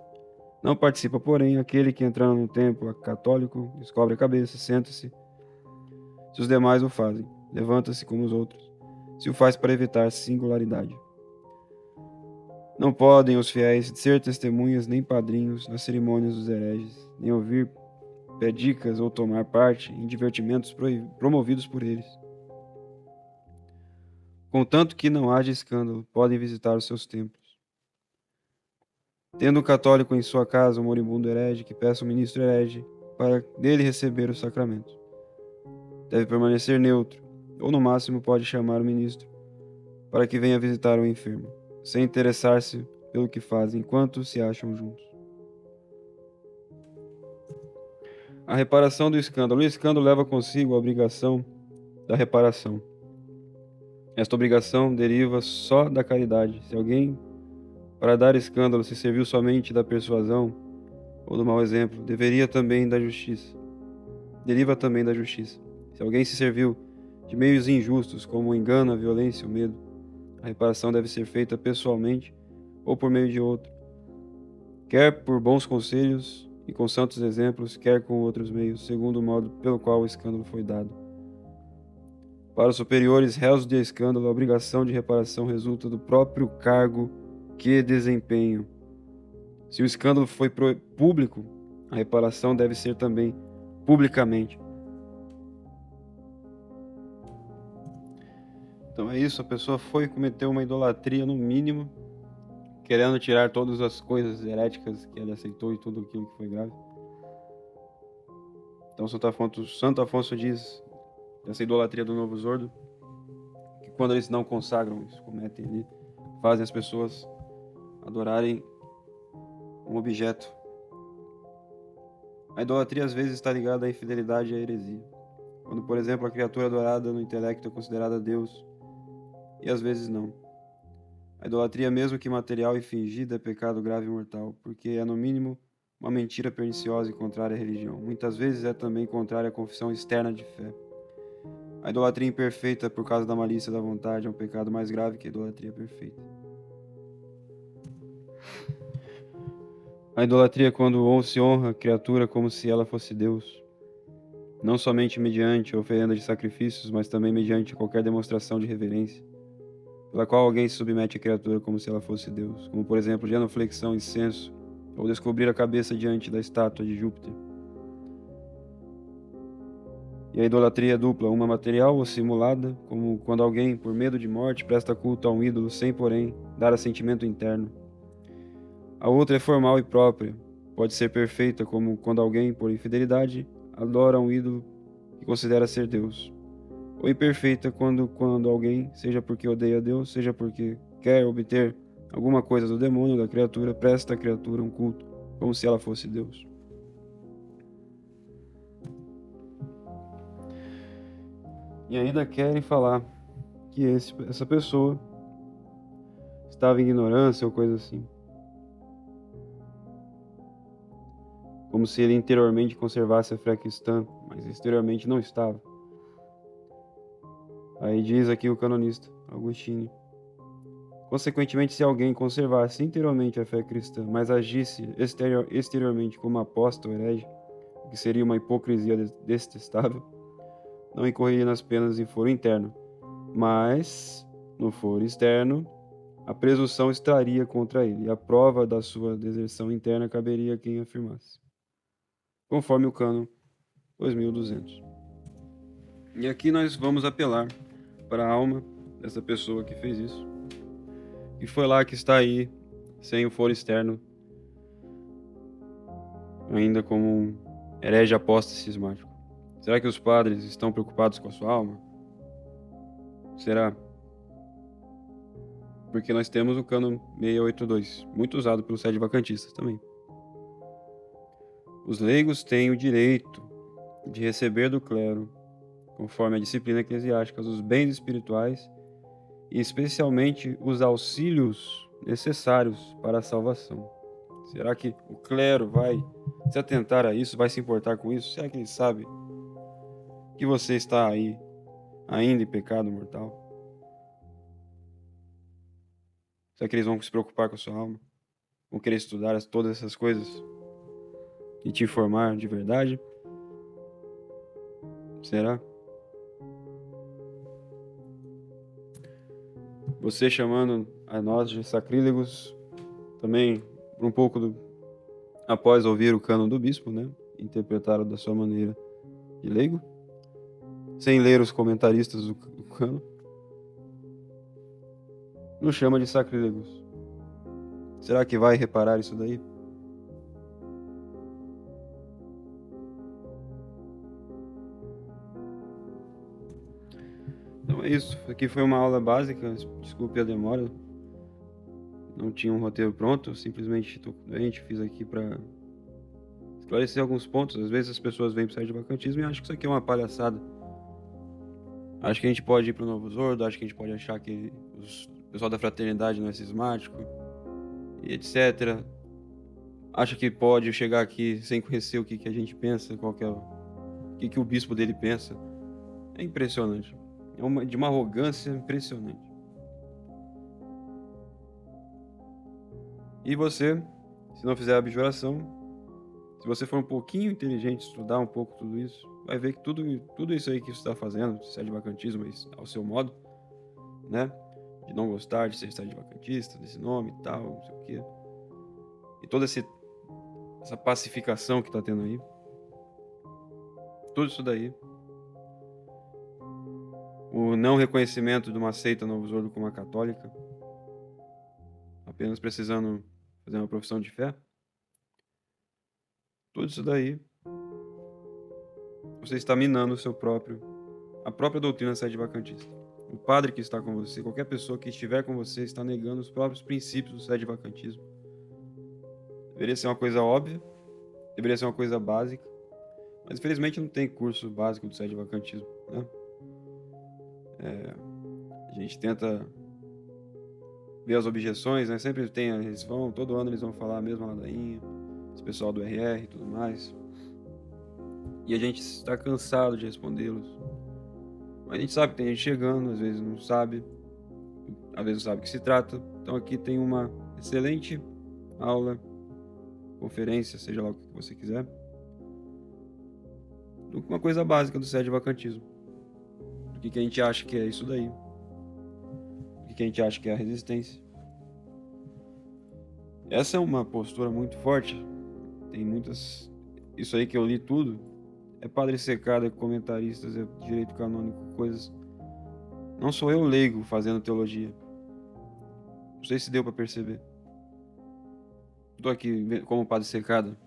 A: Não participa, porém, aquele que, entrando no templo católico, descobre a cabeça, senta-se. Se os demais o fazem, levanta-se como os outros. Se o faz para evitar singularidade. Não podem os fiéis ser testemunhas nem padrinhos nas cerimônias dos hereges, nem ouvir pedicas ou tomar parte em divertimentos promovidos por eles. Contanto que não haja escândalo, podem visitar os seus templos. Tendo um católico em sua casa um moribundo herege, que peça um ministro herege para dele receber os sacramentos. Deve permanecer neutro, ou no máximo pode chamar o ministro para que venha visitar o enfermo, sem interessar-se pelo que fazem enquanto se acham juntos. A reparação do escândalo. O escândalo leva consigo a obrigação da reparação. Esta obrigação deriva só da caridade. Se alguém, para dar escândalo, se serviu somente da persuasão ou do mau exemplo, deriva também da justiça. Se alguém se serviu de meios injustos, como o engano, a violência, o medo, a reparação deve ser feita pessoalmente ou por meio de outro, quer por bons conselhos e com santos exemplos, quer com outros meios, segundo o modo pelo qual o escândalo foi dado. Para os superiores réus de escândalo, a obrigação de reparação resulta do próprio cargo que desempenham. Se o escândalo foi público, a reparação deve ser também publicamente. Então é isso, a pessoa foi cometer uma idolatria no mínimo, querendo tirar todas as coisas heréticas que ele aceitou e tudo aquilo que foi grave. Então Santo Afonso diz, essa idolatria do Novo Zordo, que quando eles não consagram, eles cometem ali, fazem as pessoas adorarem um objeto. A idolatria às vezes está ligada à infidelidade e à heresia. Quando, por exemplo, a criatura adorada no intelecto é considerada Deus, e às vezes não. A idolatria, mesmo que material e fingida, é pecado grave e mortal, porque é, no mínimo, uma mentira perniciosa e contrária à religião. Muitas vezes é também contrária à confissão externa de fé. A idolatria imperfeita, por causa da malícia da vontade, é um pecado mais grave que a idolatria perfeita. A idolatria é quando se honra a criatura como se ela fosse Deus, não somente mediante a oferenda de sacrifícios, mas também mediante qualquer demonstração de reverência, pela qual alguém se submete à criatura como se ela fosse Deus, como por exemplo genuflexão, incenso, ou descobrir a cabeça diante da estátua de Júpiter. E a idolatria é dupla, uma material ou simulada, como quando alguém, por medo de morte, presta culto a um ídolo sem, porém, dar assentimento interno. A outra é formal e própria, pode ser perfeita, como quando alguém, por infidelidade, adora um ídolo que considera ser Deus. Ou imperfeita quando alguém, seja porque odeia Deus, seja porque quer obter alguma coisa do demônio da criatura, presta à criatura um culto, como se ela fosse Deus. E ainda querem falar que essa pessoa estava em ignorância ou coisa assim. Como se ele interiormente conservasse a fé cristã, mas exteriormente não estava. Aí diz aqui o canonista Agostinho: consequentemente, se alguém conservasse interiormente a fé cristã, mas agisse exteriormente como apóstolo herege, o que seria uma hipocrisia detestável, não incorreria nas penas em foro interno, mas, no foro externo, a presunção estaria contra ele, e a prova da sua deserção interna caberia a quem afirmasse, conforme o cânon 2200. E aqui nós vamos apelar para a alma dessa pessoa que fez isso, e foi lá que está aí, sem o foro externo, ainda como um herege apóstata cismático. Será que os padres estão preocupados com a sua alma? Será? Porque nós temos o cânon 682, muito usado pelos sede-vacantistas também. Os leigos têm o direito de receber do clero, conforme a disciplina eclesiástica, os bens espirituais e especialmente os auxílios necessários para a salvação. Será que o clero vai se atentar a isso, vai se importar com isso? Será que ele sabe que você está aí ainda em pecado mortal? Será que eles vão se preocupar com a sua alma? Vão querer estudar todas essas coisas e te informar de verdade? Será? Você chamando a nós de sacrílegos, também um pouco após ouvir o cânon do bispo, né? Interpretá-lo da sua maneira de leigo, sem ler os comentaristas do cânon, nos chama de sacrílegos. Será que vai reparar isso daí? Então é isso. Aqui foi uma aula básica. Desculpe a demora. Não tinha um roteiro pronto. Simplesmente estou doente. Fiz aqui para esclarecer alguns pontos. Às vezes as pessoas vêm para o sede-vacantismo e acham que isso aqui é uma palhaçada. Acho que a gente pode ir para o Novo Zordo. Acho que a gente pode achar que o pessoal da fraternidade não é cismático, e etc. Acha que pode chegar aqui sem conhecer o que a gente pensa, o que o bispo dele pensa. É impressionante. É de uma arrogância impressionante. E você, se não fizer a abjuração, se você for um pouquinho inteligente, estudar um pouco tudo isso, vai ver que tudo isso aí que você está fazendo, sede-vacantismo ao seu modo, né? De não gostar de ser sede-vacantista, desse nome e tal, não sei o quê. E toda essa pacificação que está tendo aí, tudo isso daí, o não reconhecimento de uma seita Novo Zordo como a católica, apenas precisando fazer uma profissão de fé, tudo isso daí, você está minando a própria doutrina sede-vacantista. O padre que está com você, qualquer pessoa que estiver com você, está negando os próprios princípios do sede-vacantismo. Deveria ser uma coisa óbvia, deveria ser uma coisa básica, mas infelizmente não tem curso básico do sede-vacantismo, né? A gente tenta ver as objeções, né? Sempre tem, todo ano eles vão falar a mesma ladainha, esse pessoal do RR e tudo mais. E a gente está cansado de respondê-los. Mas a gente sabe que tem gente chegando, às vezes não sabe, às vezes não sabe o que se trata. Então aqui tem uma excelente aula conferência, seja lá o que você quiser, do que uma coisa básica do sedvacantismo. Do que a gente acha que é isso daí. Do que a gente acha que é a resistência. Essa é uma postura muito forte. Tem muitas... Isso aí que eu li tudo é Padre Secada, é comentaristas, é direito canônico, coisas... Não sou eu leigo fazendo teologia. Não sei se deu para perceber. Estou aqui como Padre Secada.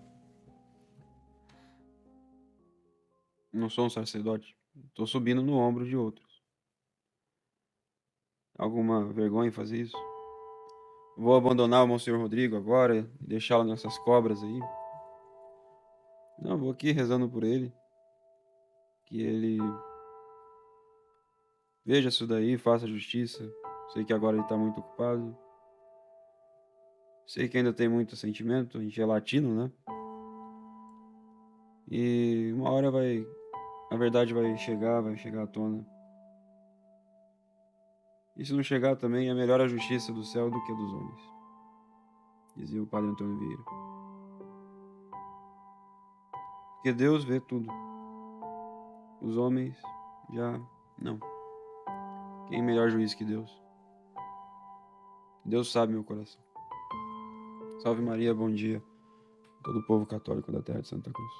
A: Não sou um sacerdote. Estou subindo no ombro de outros. Alguma vergonha em fazer isso? Vou abandonar o Monsenhor Rodrigo agora e deixá-lo nessas cobras aí? Não, vou aqui rezando por ele. Que ele veja isso daí, faça justiça. Sei que agora ele está muito ocupado. Sei que ainda tem muito sentimento, a gente é latino, né? E uma hora a verdade vai chegar à tona. E se não chegar também, é melhor a justiça do céu do que a dos homens. Dizia o Padre Antônio Vieira. Porque Deus vê tudo. Os homens já não. Quem é melhor juiz que Deus? Deus sabe meu coração. Salve Maria, bom dia. Todo o povo católico da terra de Santa Cruz.